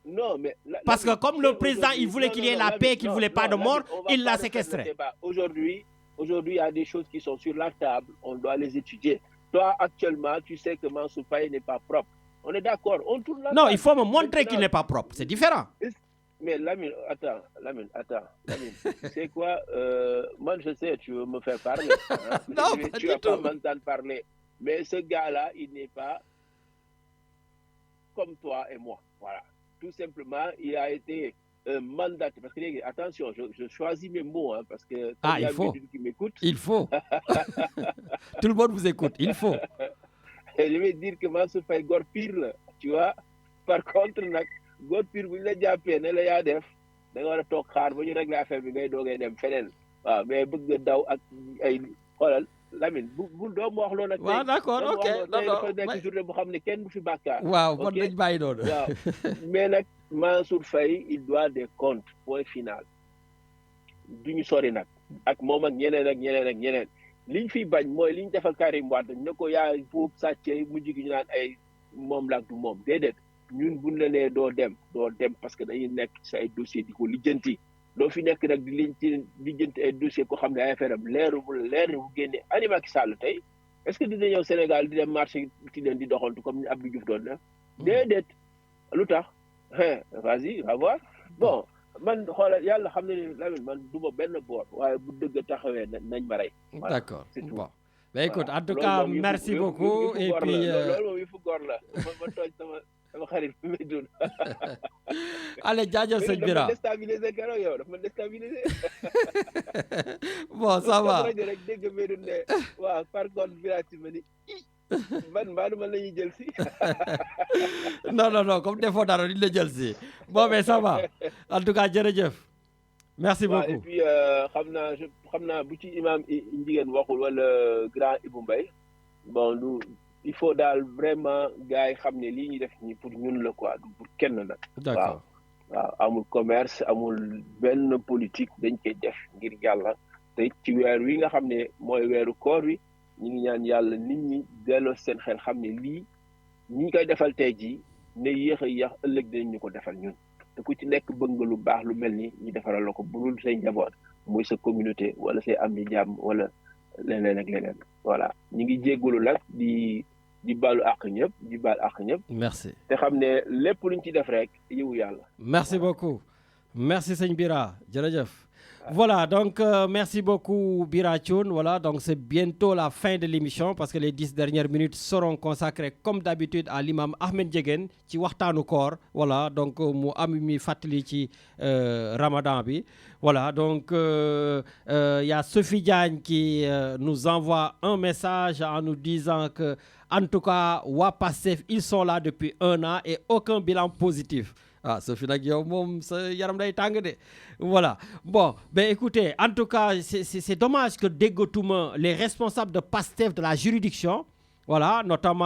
Speaker 6: Non, mais...
Speaker 1: Parce que comme le président, il voulait qu'il y ait la paix, qu'il ne voulait pas de mort, il l'a séquestré.
Speaker 6: Aujourd'hui, il y a des choses qui sont sur la table, on doit les étudier. Toi, actuellement, tu sais que Mansour Faye n'est pas propre. On est d'accord, on tourne la table.
Speaker 1: Non, il faut me montrer qu'il n'est pas propre, c'est différent.
Speaker 6: Mais Lamine, attends. Tu sais quoi? Moi, je sais, tu veux me faire parler. Hein?
Speaker 1: Non,
Speaker 6: tu vas pas m'entendre parler. Mais ce gars-là, il n'est pas comme toi et moi. Voilà. Tout simplement, il a été mandaté. Parce que, attention, je choisis mes mots, hein, parce que
Speaker 1: il faut.
Speaker 6: Qui m'écoute.
Speaker 1: Il faut. Tout le monde vous écoute, il faut.
Speaker 6: Et je vais dire que Mansour Faye góor pire la, tu vois. Par contre, nag góor pire bu ñu la jàppee ne la yaa def da nga war a toog xaar ba ñu régler affaire bi ngay doogee dem feneen. Waaw mais bëgg nga daw ak ay xoolal Lamine bu doomu wax loolu nag.
Speaker 1: waaw d'accord, ok.
Speaker 6: dafa nekk journée bu xam ne kenn du fi bàkkaar.
Speaker 1: waaw kon dañ bàyyi noonu.
Speaker 6: waaw mais nag Mansour Faye il doit des comptes point final. duñu sori nag ak moom ak ñeneen. liñ fiy bañ mooy liñ defal Karim Wade ne ko yaa foofu sàccee mujj gi ñu naan ay moom la ak du moom déedéet ñun buñ la nee doo dem parce que dañuy nekk ci ay dossier di ko lijjanti doo fi nekk nag di lijjanti ay dossier ko xam ne ay affaire am leer bu génne ani Macky Sall tey est-ce que dina ñëw Sénégal di dem marché ci leen di doxantu comme ni Abdou Diouf doon def déedéet lu tax vas-y va voir bon man xoolal yàlla xam ne ni Lamine man du ma benn boor waaye bu dëgg taxawee nañ ma rey.
Speaker 1: D'accord. Bon. Mais écoute, en tout cas, merci beaucoup. Et puis.
Speaker 6: loolu moom yëfu góor la ma tooñ sama xarit bi may dund.
Speaker 1: Allez, jaajëf sëñ Bira.
Speaker 6: dafa déstabiliser keroog yow dafa déstabiliser.
Speaker 1: Bon, ça va.
Speaker 6: rajo rek dégg nga ne waaw par contre Bira ci ma ni man la ñuy jël si.
Speaker 1: non comme defoo dara duñ la jël si bon mais ça va en tout cas jërëjëf merci beaucoup.
Speaker 6: Et puis xam naa bu ci imam Njigéen waxul wala grand Ibou Mbaye bon il faut daal vraiment gars yi xam ne lii ñuy def nii pour ñun la quoi du pour kenn nag.
Speaker 1: D'accord.
Speaker 6: waaw amul commerce amul benn politique dañ koy def ngir yàlla te ci weer wi nga xam ne mooy weeru koor wi. ñu ngi ñaan yàlla nit ñi delloo seen xel xam ne lii ñi koy defal tey jii ne yéex ëllëg dinañ ñu ko defal ñun te ku ci nekk bëgg nga lu baax lu mel ni ñu defaral la ko bulul say njaboot muy sa communauté wala say am di jàmm wala leneen ak leneen voilà ñu ngi jéggalu nag di baalu àq ñëpp di baal àq ñëpp.
Speaker 1: Merci.
Speaker 6: te xam ne lépp luñ ci def rek yiwu yàlla.
Speaker 1: Merci beaucoup merci sëñ Bira jërëjëf. Voilà, donc merci beaucoup Birachoun. Voilà, donc c'est bientôt la fin de l'émission parce que les 10 dernières minutes seront consacrées comme d'habitude à l'imam Ahmed Ndiéguène ci waxtaanu koor. Voilà, donc mu am mi fàttali ci Ramadan bi. Voilà, donc y a Sophie Diagne qui nous envoie un message en nous disant que en tout cas waa Pastef ils sont là depuis 1 an et aucun bilan positif. Ah, Sophie Naguillaume, yaram day tàng de. Voilà. Bon, ben écoutez, en tout cas, c'est dommage que dégotouma les responsables de PASTEF de la juridiction, voilà, notamment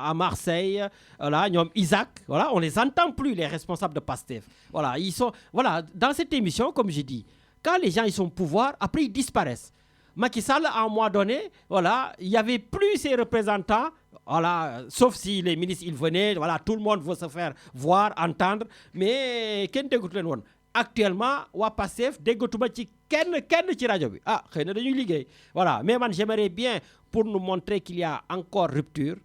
Speaker 1: à Marseille, voilà, ñoom Isaac, voilà, on les entend plus les responsables de PASTEF. Voilà, ils sont, voilà, dans cette émission, comme j'ai dit, quand les gens ils sont au pouvoir, après ils disparaissent. Macky Sall, à un moment donné, voilà, il n'y avait plus ses représentants, voilà, sauf si les ministres ils venaient, voilà, tout le monde veut se faire voir, entendre, mais kenn déggutu leen woon. Actuellement, waa Pastef déggatuma ci kenn ci rajo bi. Ah, xëy na dañuy liggéey. Voilà, mais man j'aimerais bien pour nous montrer qu'il y a encore rupture,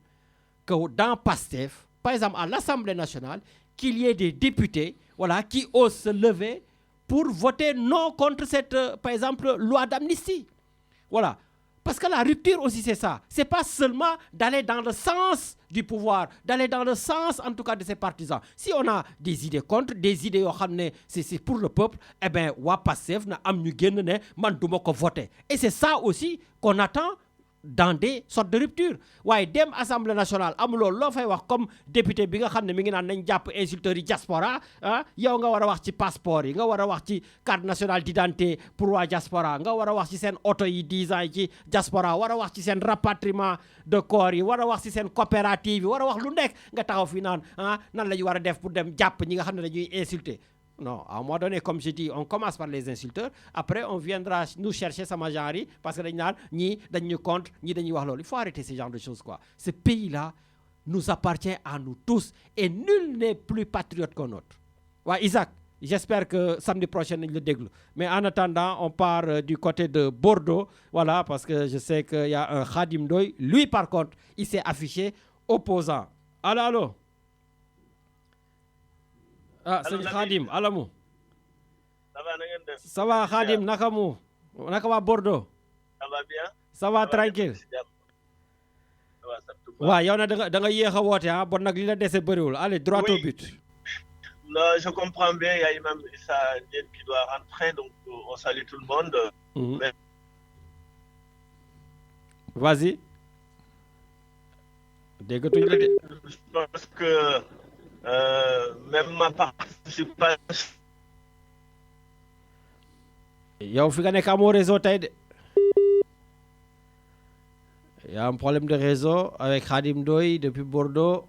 Speaker 1: que dans Pastef, par exemple à l'Assemblée nationale, qu'il y ait des députés, voilà, qui osent se lever pour voter non contre cette, par exemple, loi d'amnistie. Voilà. Parce que la rupture aussi, c'est ça. C'est pas seulement d'aller dans le sens du pouvoir, d'aller dans le sens, en tout cas, de ses partisans. Si on a des idées contre, des idées, c'est pour le peuple, eh bien, wa Pastef na am ñu génn ne man duma ko voter. Et c'est ça aussi qu'on attend dans des sortes de ruptures. Waaye dem Assemblée nationale amuloo loo fay wax comme député bi nga xam ne mi ngi naan nañ jàpp insulteurs yi diaspora ah yow nga war a wax ci passeport yi nga war a wax ci carte nationale d'identité pour waa diaspora nga war a wax ci seen oto yi 10 ans yi ci diaspora war a wax ci seen rapatriement de corps yi war a wax ci seen coopérative yi war a wax lu nekk nga taxaw fi naan ah nan la ñu war a def pour dem jàpp ñi nga xam ne dañuy insulter. Non, à un moment donné, comme je dis, on commence par les insulteurs. Après, on viendra nous chercher sama genre parce que ni dañu contre, ni dañuy wax lolu. Il faut arrêter ce genre de choses quoi. Ce pays-là nous appartient à nous tous et nul n'est plus patriote qu'un autre. Ouais, Isaac, j'espère que samedi prochain nous le déglu. Mais en attendant, on part du côté de Bordeaux, voilà, parce que je sais qu'il y a un Khadim Ndoye. Lui, par contre, il s'est affiché opposant. Allô. Ah, c'est Khadim, alamu. Ça va Khadim, naka wa Bordeaux?
Speaker 6: Ça va bien?
Speaker 1: Ça va tranquille. Ouais, yow na da nga yéex a woote ah bon nag li la dese bëriwul. Allez, droit au but.
Speaker 6: Non, je comprends bien, il y a Imam Issa Diène qui doit rentrer, donc on salue tout le monde. Mais...
Speaker 1: Vas-y. Déggatuñ la de.
Speaker 6: Je pense que même ma participation.
Speaker 1: Yow fi nga nekk amoo réseau tey de. Il y a un problème de réseau avec Khadim Ndoye depuis Bordeaux.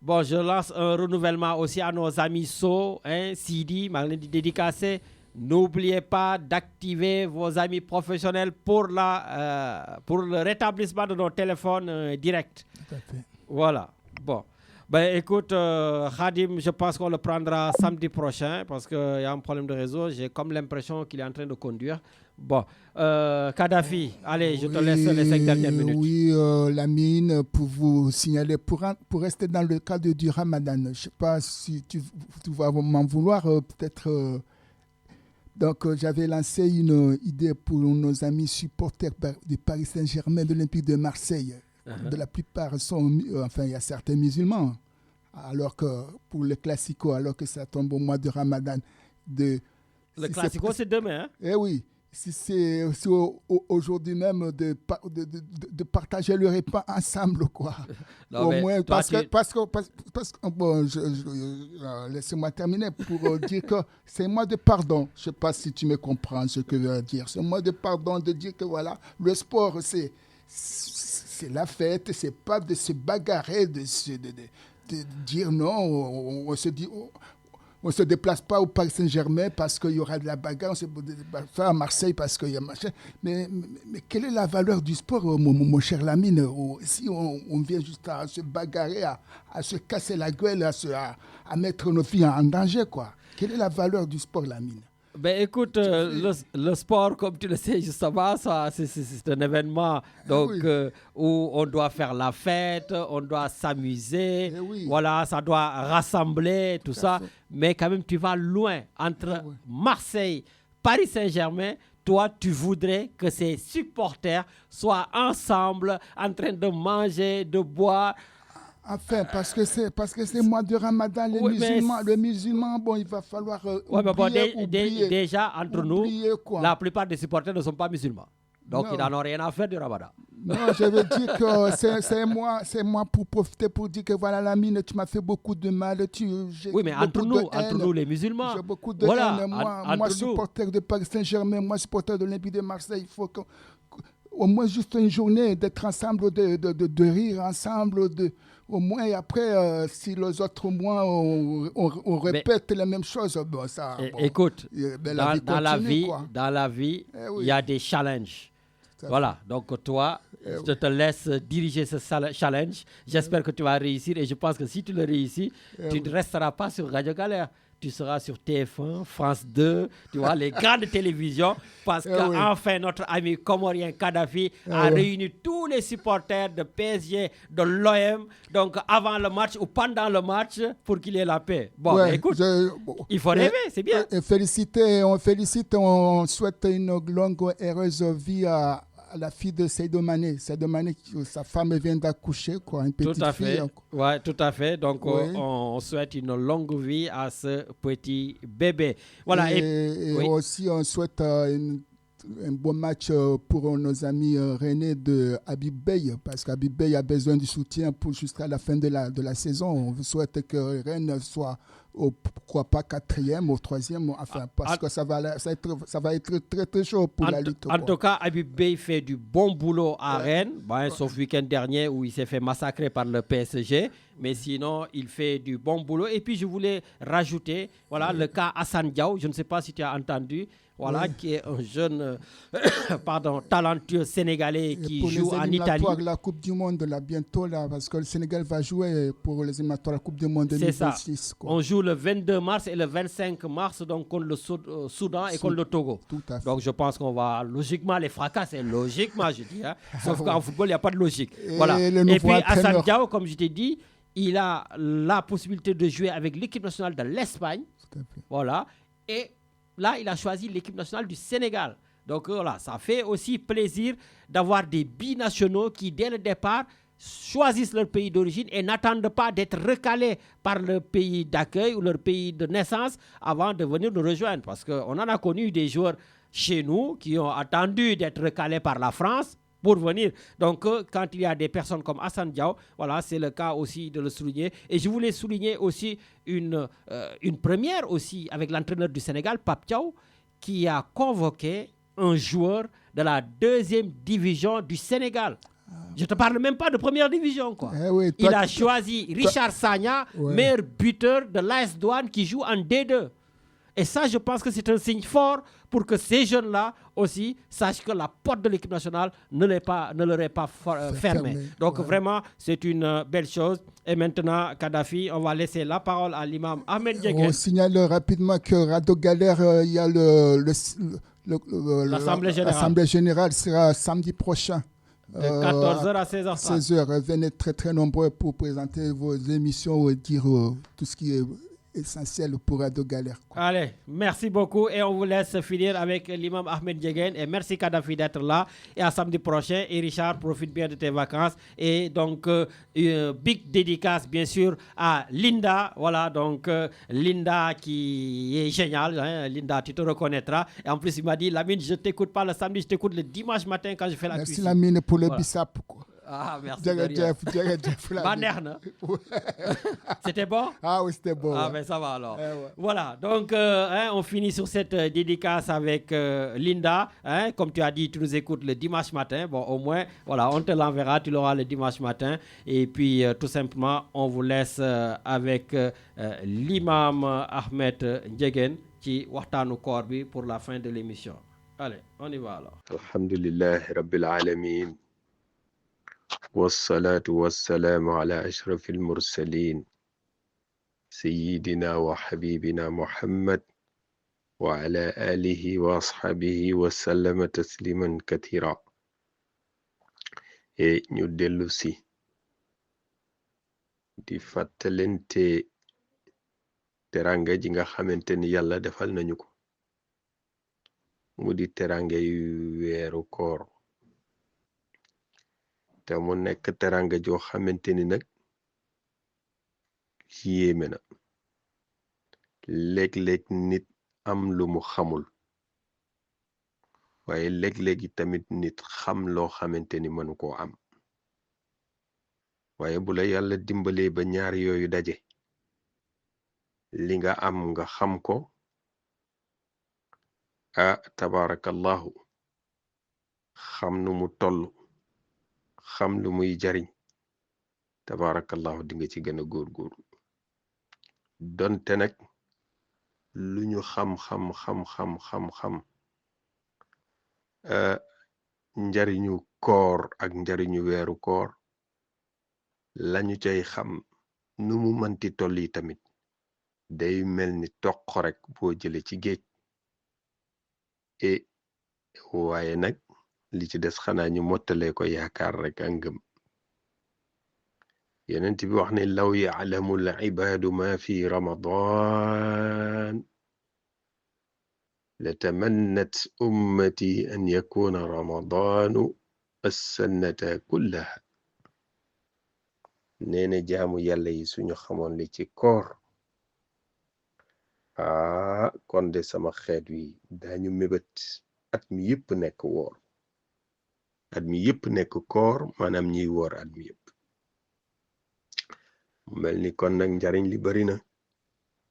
Speaker 1: Bon, je lance un renouvellement aussi à nos amis So, hein, Sidi, maa ngi leen di dédicacer. N'oubliez pas d'activer vos amis professionnels pour le rétablissement de nos téléphones directs.
Speaker 5: Tout à fait.
Speaker 1: Voilà. Bon. Ben écoute, Khadim, je pense qu'on le prendra samedi prochain parce qu'il y a un problème de réseau. J'ai comme l'impression qu'il est en train de conduire. Bon, Kadhafi, allez, je te laisse les 5 dernières minutes.
Speaker 5: Oui, Lamine, pour vous signaler, pour rester dans le cadre du Ramadan, je ne sais pas si tu vas m'en vouloir, peut-être... Donc, j'avais lancé une idée pour nos amis supporters du Paris Saint-Germain, de l'Olympique de Marseille. De la plupart sont, enfin, il y a certains musulmans, alors que pour le Classico, alors que ça tombe au mois de Ramadan.
Speaker 1: Le Classico, c'est demain, hein?
Speaker 5: Eh oui, si c'est aujourd'hui même de partager le repas ensemble, quoi.
Speaker 1: Non,
Speaker 5: au moins,
Speaker 1: toi,
Speaker 5: parce que bon, laissez-moi terminer pour dire que c'est un mois de pardon. Je ne sais pas si tu me comprends ce que je veux dire. C'est un mois de pardon, de dire que voilà, le sport, c'est la fête, c'est pas de se bagarrer, de dire non, on se déplace pas au Paris Saint-Germain parce qu'il y aura de la bagarre, on se déplace pas à Marseille parce qu'il y a machin. Mais quelle est la valeur du sport, mon cher Lamine? Si on vient juste à se bagarrer, à se casser la gueule, à mettre nos filles en danger, quoi. Quelle est la valeur du sport, Lamine?
Speaker 1: Ben écoute, le sport, comme tu le sais justement, c'est un événement donc, où on doit faire la fête, on doit s'amuser, voilà, ça doit rassembler, tout ça. Mais quand même, tu vas loin entre Marseille, Paris Saint-Germain. Toi, tu voudrais que ces supporters soient ensemble, en train de manger, de boire.
Speaker 5: Enfin, parce que c'est mois de Ramadan, les musulmans, bon, il va falloir oublier,
Speaker 1: déjà, entre nous,
Speaker 5: oublier,
Speaker 1: la plupart des supporters ne sont pas musulmans. Donc,
Speaker 5: Non.
Speaker 1: ils n'en ont rien à faire du ramadan.
Speaker 5: Non, je veux dire que c'est moi pour profiter, pour dire que voilà, Lamine, tu m'as fait beaucoup de mal.
Speaker 1: Oui, mais entre nous, les musulmans.
Speaker 5: J'ai beaucoup de
Speaker 1: Voilà,
Speaker 5: haine. Moi, supporter de Paris Saint-Germain, moi, supporter de l'Olympique de Marseille, il faut au moins juste une journée d'être ensemble, de rire ensemble, au moins, et après, si les autres, au moins, on répète les mêmes choses, bon, ça...
Speaker 1: Écoute, dans la vie,
Speaker 5: il
Speaker 1: y a des challenges. Voilà, donc toi, je te laisse diriger ce challenge. J'espère que tu vas réussir et je pense que si tu le réussis, tu ne resteras pas sur Radio Galère. Tu seras sur TF1, France 2, tu vois, les grandes télévisions, parce qu'enfin, notre ami comorien Kadhafi a réuni tous les supporters de PSG, de l'OM, donc avant le match ou pendant le match, pour qu'il ait la paix. Bon, écoute, il faut rêver, c'est bien.
Speaker 5: On souhaite une longue et heureuse vie à la fille de Sadio Mané. Sadio Mané, sa femme vient d'accoucher, quoi, une petite fille.
Speaker 1: Ouais, tout à fait. Donc, on souhaite une longue vie à ce petit bébé. Voilà.
Speaker 5: Et aussi, on souhaite un bon match pour nos amis rennais de Habib Beye, parce qu'Habib Beye a besoin du soutien jusqu'à la fin de la saison. On souhaite que Rennes soit pourquoi pas 4e ou 3e, enfin, parce que ça va être très très chaud pour la lutte.
Speaker 1: En tout cas, Habib Beye fait du bon boulot à Rennes, sauf week-end dernier où il s'est fait massacrer par le PSG, mais sinon il fait du bon boulot. Et puis je voulais rajouter, le cas Assane Diao, je ne sais pas si tu as entendu, qui est un jeune talentueux Sénégalais qui joue en Italie.
Speaker 5: Pour la Coupe du Monde, là, bientôt, là, parce que le Sénégal va jouer pour les éliminatoires de la Coupe du Monde 2026.
Speaker 1: C'est ça. On joue le 22 mars et le 25 mars, donc contre le Soudan et contre le Togo.
Speaker 5: Tout à fait.
Speaker 1: Donc je pense qu'on va logiquement les fracasser, logiquement, je dis. Sauf qu'en football, il n'y a pas de logique. Et puis Assane Diao, comme je t'ai dit, il a la possibilité de jouer avec l'équipe nationale de l'Espagne. Voilà. Et là, il a choisi l'équipe nationale du Sénégal. Donc ça fait aussi plaisir d'avoir des binationaux qui, dès le départ, choisissent leur pays d'origine et n'attendent pas d'être recalés par le pays d'accueil ou leur pays de naissance avant de venir nous rejoindre. Parce qu'on en a connu des joueurs chez nous qui ont attendu d'être recalés par la France pour venir. Donc, quand il y a des personnes comme Assane Diao, c'est le cas aussi de le souligner. Et je voulais souligner aussi une première aussi avec l'entraîneur du Sénégal, Pape Thiaw, qui a convoqué un joueur de la 2e division du Sénégal. Je ne te parle même pas de première division, quoi. Il a choisi Richard Sagna, meilleur buteur de l'AS Douanes qui joue en D2. Et ça, je pense que c'est un signe fort pour que ces jeunes-là aussi sachent que la porte de l'équipe nationale ne leur est pas fermée. Donc vraiment, c'est une belle chose. Et maintenant, Kadhafi, on va laisser la parole à l'imam Ahmed Ndiéguène.
Speaker 5: On signale rapidement que Radio Galère, il y a l'Assemblée générale sera samedi prochain.
Speaker 1: De 14h à 16h30.
Speaker 5: 16h, venez très très nombreux pour présenter vos émissions et dire tout ce qui est essentiel pour Radio Galère.
Speaker 1: Allez, merci beaucoup et on vous laisse finir avec l'imam Ahmed Ndiéguène et merci Kadhafi d'être là et à samedi prochain. Et Richard, profite bien de tes vacances et donc une big dédicace bien sûr à Linda, donc Linda qui est géniale, Linda tu te reconnaîtras et en plus il m'a dit Lamine je t'écoute pas le samedi, je t'écoute le dimanche matin quand je fais la cuisine.
Speaker 5: Merci Lamine pour le bissap quoi.
Speaker 1: Ah, merci. C'était bon?
Speaker 5: Ah oui, c'était bon.
Speaker 1: Ah, ben ça va alors. Voilà, donc on finit sur cette dédicace avec Linda. Comme tu as dit, tu nous écoutes le dimanche matin. Bon, au moins, on te l'enverra, tu l'auras le dimanche matin. Et puis, tout simplement, on vous laisse avec l'imam Ahmed Ndiéguène qui waxtaanu koor bi pour la fin de l'émission. Allez, on y va alors.
Speaker 7: Alhamdulillah Rabbil Alamin. والصلاة والسلام على أشرف المرسلين سيدنا وحبيبنا محمد وعلى آله وأصحابه وسلم تسليما كثيرا. ñu dellu si di fàttalente teranga ji nga xamante ni yàlla defal nañu ko mu di teranga yu weeru koor te mu nekk teranga joo xamante ni nag yéeme na léeg-léeg nit am lu mu xamul waaye léeg-léegi tamit nit xam loo xamante ni mënu koo am waaye bu la yàlla dimbalee ba ñaar yooyu daje li nga am nga xam ko tabarakallahu xam nu mu toll xam lu muy jariñ tabarakallahu di nga ci gën a góorgóorlu donte nag lu ñu xam njariñu koor ak njariñu weeru koor lañu cay xam nu mu mënti toll yi tamit day mel ni toq rek boo jële ci géej waaye nag li ci des xanaa ñu mottalee ko yaakaar rek ak ngëm Yonent bi wax ne law ya'lamu al-ibaadu ma fi ramadan latamannat ummati an yakuna ramadaanu as-sannata kullaha nee na jaamu yàlla yi suñu xamoon li ci koor kon de sama xeet wi dañu mébét at mi yëpp nekk woor at mi yëpp nekk koor maanaam ñiy woor at mi yëpp mel ni kon nag njariñ li bari na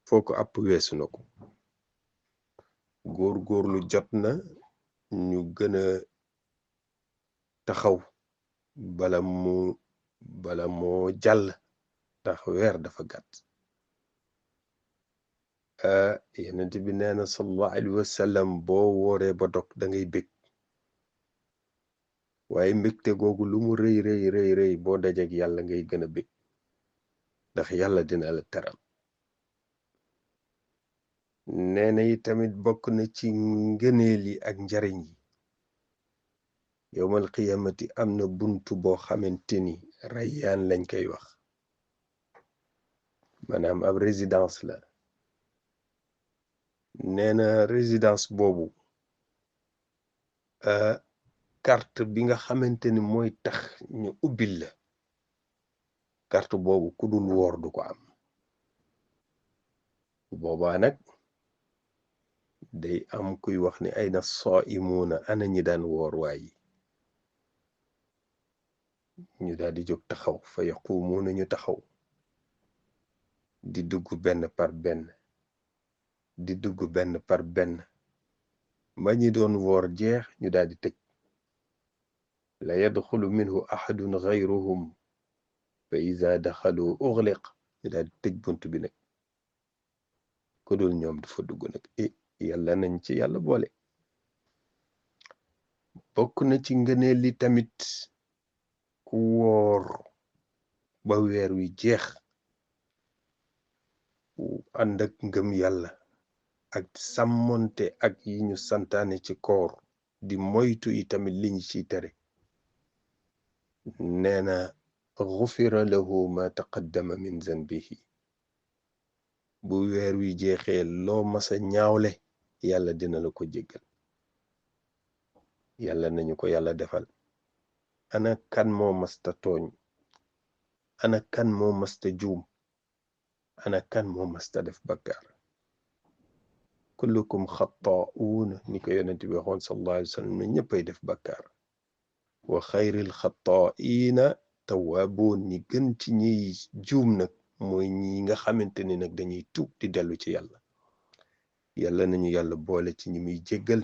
Speaker 7: foo ko àpp weesu na ko góor-góorlu jot na ñu gën a taxaw bala moo jàll ndax weer dafa gàtt Yonent bi nee na sallallahu alayhi wa sallam boo wooree ba dog da ngay bég waaye mbégte googu lu mu rëy rëy boo dajeg yàlla ngay gën a bég ndax yàlla dina la teral nee na yi tamit bokk na ci ngëneel yi ak njariñ yi yowmal qiyamati am na buntu boo xamante ni rayyaan lañ koy wax maanaam ab résidence la nee na résidence boobu carte bi nga xamante ni mooy tax ñu ubbil la carte boobu ku dul woor du ko am boobaa nag day am kuy wax ni ay na saa'imuuna ana ñi daan woor waayi ñu daal di jóg taxaw fa yaquumuuna ñu taxaw di dugg benn par benn di dugg benn par benn ba ñi doon woor jeex ñu daal di tëj la yadxulu minhu ahadun gayruhum fa iza daxalu ughliq ñu daal di tëj bunt bi nag ku dul ñoom dafa dugg nag yàlla nañ ci yàlla boole bokk na ci ngëneel li tamit ku woor ba weer wi jeex ànd ak ngëm yàlla ak sàmmonte ak yi ñu santaane ci koor di moytu yi tamit liñ ci tere nee na gufira lahu ma taqaddama min zanbihi bu weer wi jeexee loo masa ñaawle yàlla dina la ko jéggal yàlla nañu ko yàlla defal ana kan moo masta tooñ ana kan moo masta juum ana kan moo masta def bakkaar kullukum xattaa'uun ni ko yonent bi waxoon sallallahu alayhi wa sallam ne ñëppay def bakkaar wa xayril xattaa'iina tawwaabuun ñi gën ci ñiy juum nag mooy ñi nga xamante ni nag dañuy tuub di dellu ci yàlla yàlla nañu yàlla boole ci ñi muy jéggal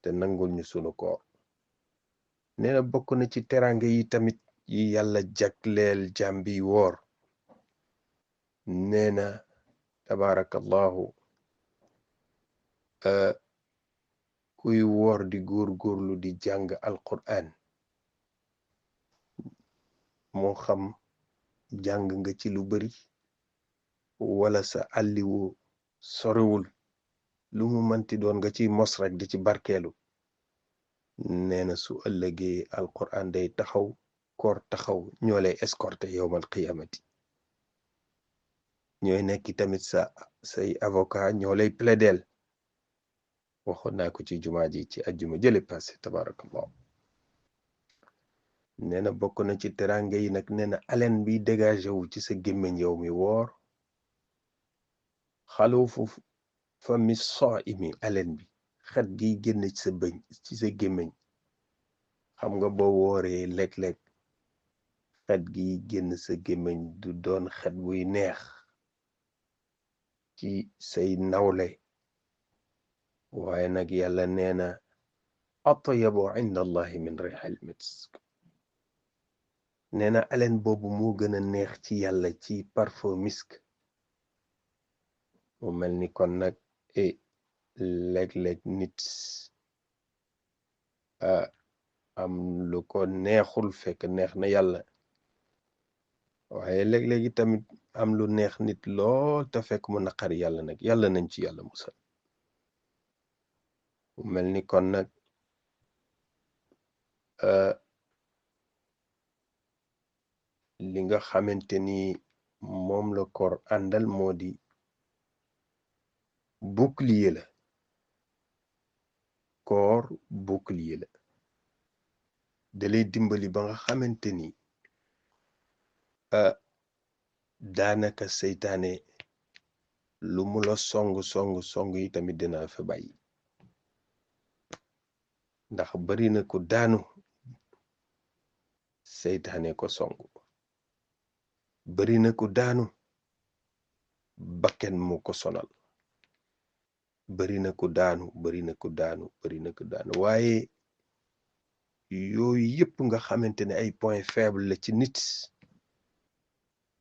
Speaker 7: te nangul ñu sunu koor nee na bokk na ci teraanga yi tamit yi yàlla jagleel jaam bi woor nee na tabaarakallahu kuy woor di góor-góorlu di jàng alquran moo xam jàng nga ci lu bari wala sa àlliwu sorewul lu mu manti doon nga ci mos rek di ci barkeelu nee na su ëllëgee alquran day taxaw koor taxaw ñoo lay escorté yowmal qiyamati ñooy nekk tamit say avocat ñoo lay plaidel waxoon naa ko ci jumaa ji ci ajjuma jële passé tabarakallah nee na bokk na ci teraanga yi nag nee na alen bi dégagé wu ci sa gémmiñ yow mi woor xaluufu fami saa'imi alen bi xet gi génn ci sa bëñ ci sa gémmiñ xam nga boo wooree léeg-léeg xet gi génn sa gémmiñ du doon xet buy neex ci say nawle waaye nag yàlla nee na atyabu inda allahi min rihal misk nee na alen boobu moo gën a neex ci yàlla ci parfum misk mu mel ni kon nag léeg-léeg nit am lu ko neexul fekk neex na yàlla waaye léeg-léegi tamit am lu neex nit lool te fekk mu naqari yàlla nag yàlla nañ ci yàlla musal mu mel ni kon nag li nga xamante ni moom la koor àndal moo di bouclier la koor bouclier la dalay dimbali ba nga xamante ni daanaka seytaane lu mu la song yi tamit dina fa bàyyi ndax bari na ko daanu seytaane ko song bari na ko daanu bakken moo ko sonal bari na ko daanu waaye yooyu yëpp nga xamante ne ay point faible la ci nit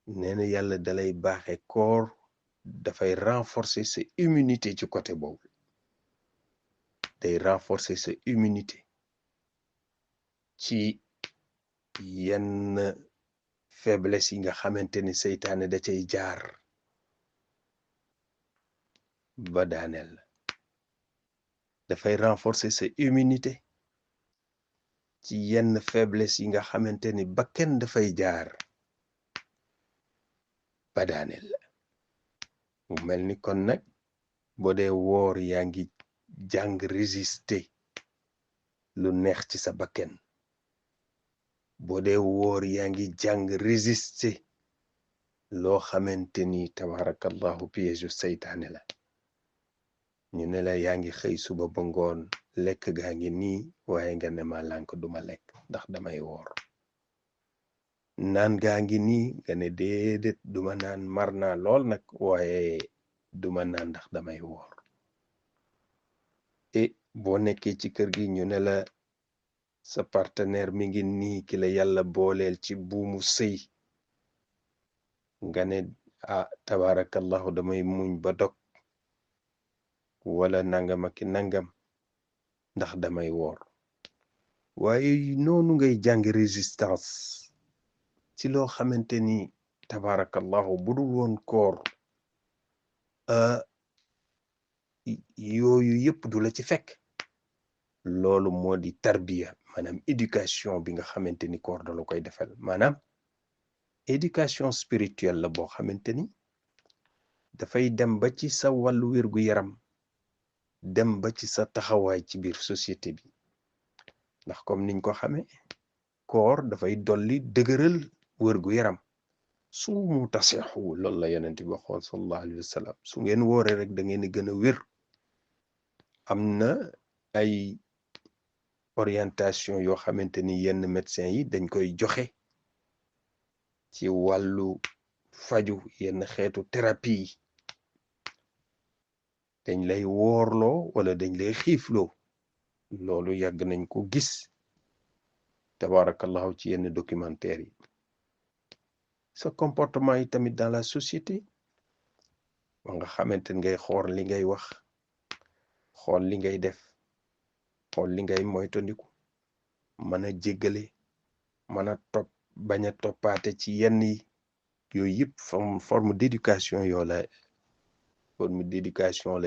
Speaker 7: nee na yàlla dalay baaxe koor dafay renforcer sa immunité ci côté boobu day renforcer sa immunité ci yenn faiblesse yi nga xamante ni seytaane da cay jaar ba daaneel dafay renforcer sa immunité ci yenn faiblesse yi nga xamante ni bakken dafay jaar ba daaneel mu mel ni kon nag boo dee woor yaa ngi jàng résister lu neex ci sa bakken boo dee woor yaa ngi jàng résister loo xamante ni tabarakallahu piège seytaane la ñu ne la yaa ngi xëy suba ba ngoon lekk gaa ngi nii waaye nga ne ma lànk duma lekk ndax damay woor naan gaa ngi nii nga ne déedéet duma naan mar naa lool nag waaye duma naan ndax damay woor boo nekkee ci kër gi ñu ne la sa partenaire mi ngi nii ki la yàlla booleel ci buumu sëy nga ne tabarakallahu damay muñ ba dog wala nangam ak nangam ndax damay woor waaye noonu ngay jàng résistance ci loo xamante ni tabarakallahu budul woon koor yooyu yëpp du la ci fekk loolu moo di tarbiya maanaam éducation bi nga xamante ni koor da la koy defal maanaam éducation spirituelle la boo xamante ni dafay dem ba ci sa wàllu wérgu yaram dem ba ci sa taxawaay ci biir société bi ndax comme niñ ko xamee koor dafay dolli dëgëral wérgu yaram su mu tasixu loolu la yonent bi waxoon sallallahu alayhi wa sallam su ngeen wooree rek da ngeen di gën a wér am na ay orientation yoo xamante ni yenn médecins yi dañ koy joxe ci wàllu faju yenn xeetu thérapie yi dañ lay woorloo wala dañ lay xiifloo loolu yàgg nañ ko gis tabarakallahu ci yenn documentaire yi sa comportement yi tamit dans la société wa nga xamante ngay xool li ngay wax xool li ngay def xool li ngay moytandiku mën a jéggale mën a topp bañ a toppaate ci yenn yi yooyu yëpp forme d'éducation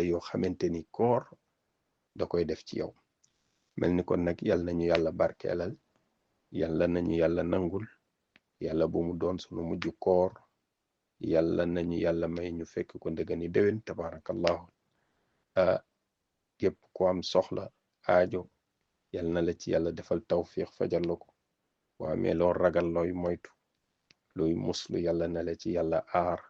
Speaker 7: yoo xamante ni koor da koy def ci yow mel ni kon nag yàlla nañu yàlla barkeelal yàlla nañu yàlla nangul yàlla bu mu doon sunu mujj koor yàlla nañu yàlla may ñu fekk ko ndëgani déwén tabarakallahu képp ku am soxla aajo yàlla na la ci yàlla defal tawfiq fajal la ko waa mais loo ragal looy moytu looy muslu yàlla na la ci yàlla aar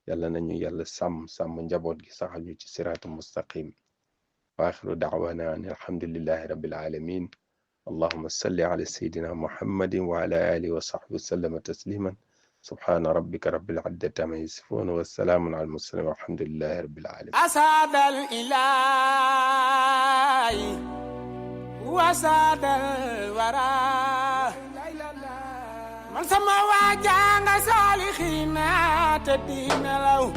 Speaker 7: yàlla nañu yàlla sàmm njaboot gi saxal ñu ci siraatu mustaqim وآخر دعوانا أن الحمد لله رب العالمين اللهم صل على سيدنا محمد وعلى آله وصحبه وسلم تسليما سبحان ربك رب العزة عما يصفون والسلام على المرسلين والحمد لله رب العالمين
Speaker 8: أسعد الإله وسعد الورى من سما واجان صالحين تدين لو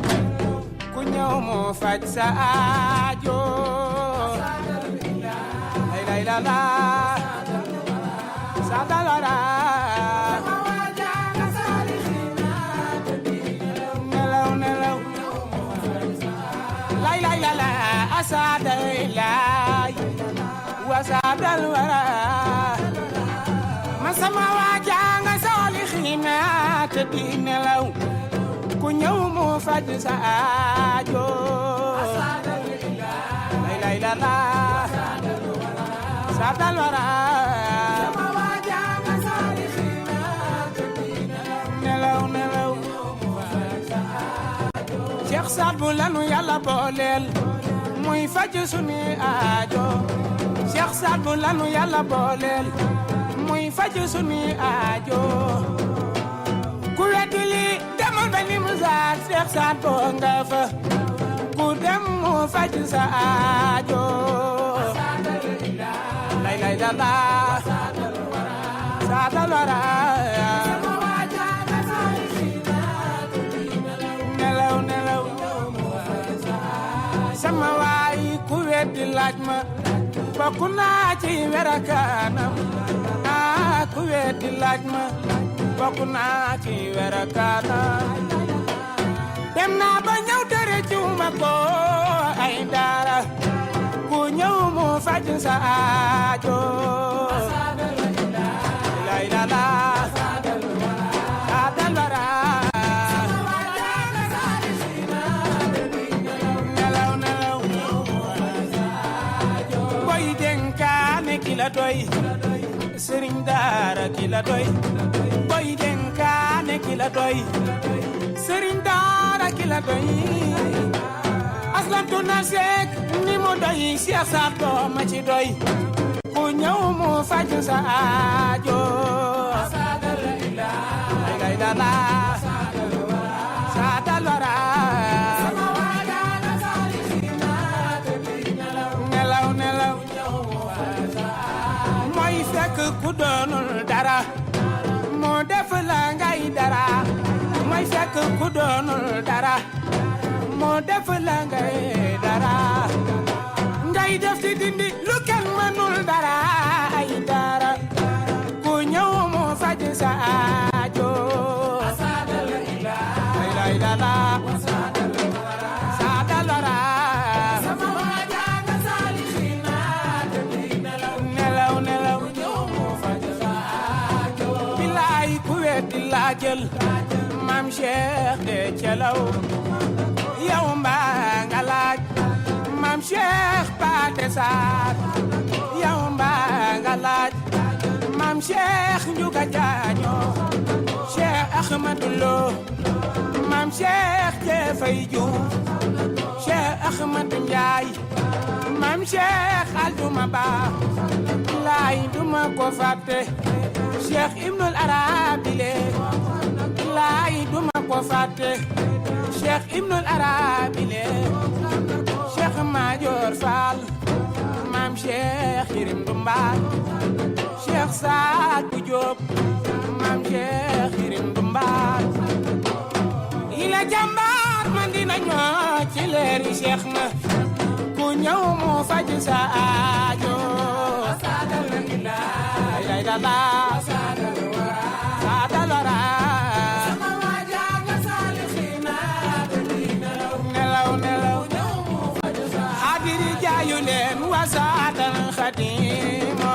Speaker 8: كن يوم فجسا آجو لا لا لا سعد الورى أسعد الإله وسعد الورى من سما واجان صالحين تدين لو كن يوم فجس آجو لا لا لا سعد الورى سما واجان صالحين تدين لو نلو شيخ سعد بولانو يلا بولل muy faj sunu aajo Cheikh Saad Bou lanu Yàlla booleel muy faj sunu aajo ku weddi li demal ba ni mu saat Cheikh Saad Bou nga fa ku dem mu faj sa aajo lay lay la la saadal wara nelaw nelaw sama waay ku weddi laaj ma bokk naa ci werakaanam ku weddi laaj ma bokk naa ci werakaanam dem naa ba ñëw tere ciwuma ko ay daara ku ñëw mu faj sa aajo lay la la saadal wara kila doy sëriñ daara kila doy boy denkaane kila doy sëriñ daara kila doy aslamtu nafsek ni mu doy Cheikh Saad Bou ma ci doy ku ñëw mu faj sa aajo lay la la saadal wara nelaw nelaw fekk ku doonul dara moo def la ngay dara mooy fekk ku doonul dara moo def la ngay dara ngay def di dindi lu kenn mënul dara ay dara ku ñëw mu faj sa aajo lay lay la la saadal wara laajël maam Cheikh de celaw yow mbaa nga laaj maam Cheikh Paate Saar yow mbaa nga laaj maam Cheikh Njuga Jaaño Cheikh Ahmadou Lo maam Cheikh Jefay Juuf Cheikh Ahmadou Njaay maam Cheikh Alduma Ba laay duma ko fàtte Cheikh Ibnul Arabi le laay duma ko fàtte Cheikh Ibnul Arabi le Cheikh Madior Fall maam Cheikh Yirim Dumbaay Cheikh Saad Bou Diop maam Cheikh Yirim Dumbaay ila jàmbaar man dina ñoo ci leeri Cheikh na ku ñëw mu faj sa aajo lay la la saadal wara nelaw nelaw xadiri jaayu leen wasaadan xadimo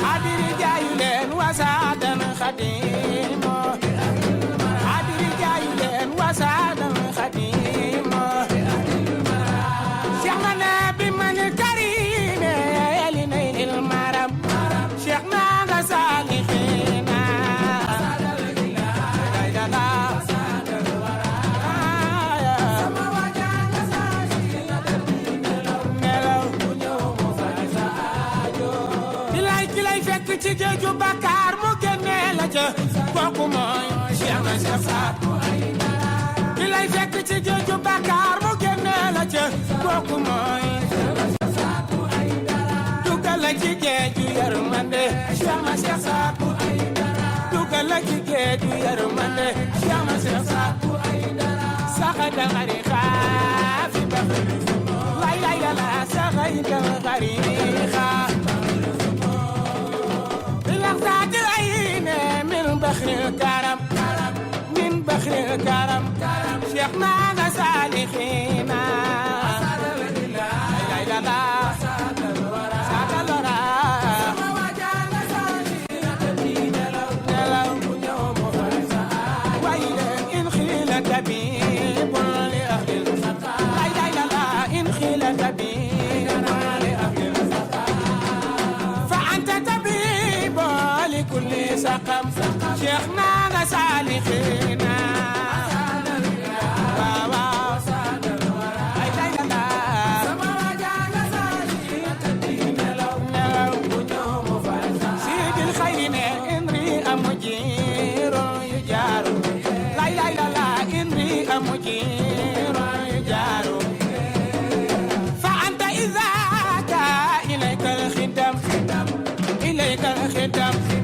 Speaker 8: xadiri jaayu leen wasaadan xadimo xadiri jaayu leen wasaadan xadimo Cheikh na ne bi man karime li nay il maram Cheikh na nga salihina lay la la sama wajanga salihina nelaw ki lay fekk ci géeju Bakar mu génne la ca kooku mooy Cheikh na Cheikh Sadou Aïdara ki lay fekk ci géeju Bakar mu génne la ca kooku mooy Cheikh Sadou Aïdara dugal la ci géeju yërmande Cheikh na Cheikh Sadou Aïdara dugal la ci géeju yërmande Cheikh na Cheikh Sadou Aïdara saxada xarixa fi baxri la ilaha illa saxada xarixa لحظات العين من بخر الكرم من بخر الكرم شيخنا سالخين لا إله إلا الله ساد الورى وإلى إن خيل طبيب لأهل السقا لا إله إلا الله إن خيل طبيب لأهل السقا فأنت طبيب لكل سقم شيخنا سالخين سيد الخير إنري أمجير يجار لا إله إلا الله إنري أمجير يجار فأنت إذا جاء إليك الخدم إليك الخدم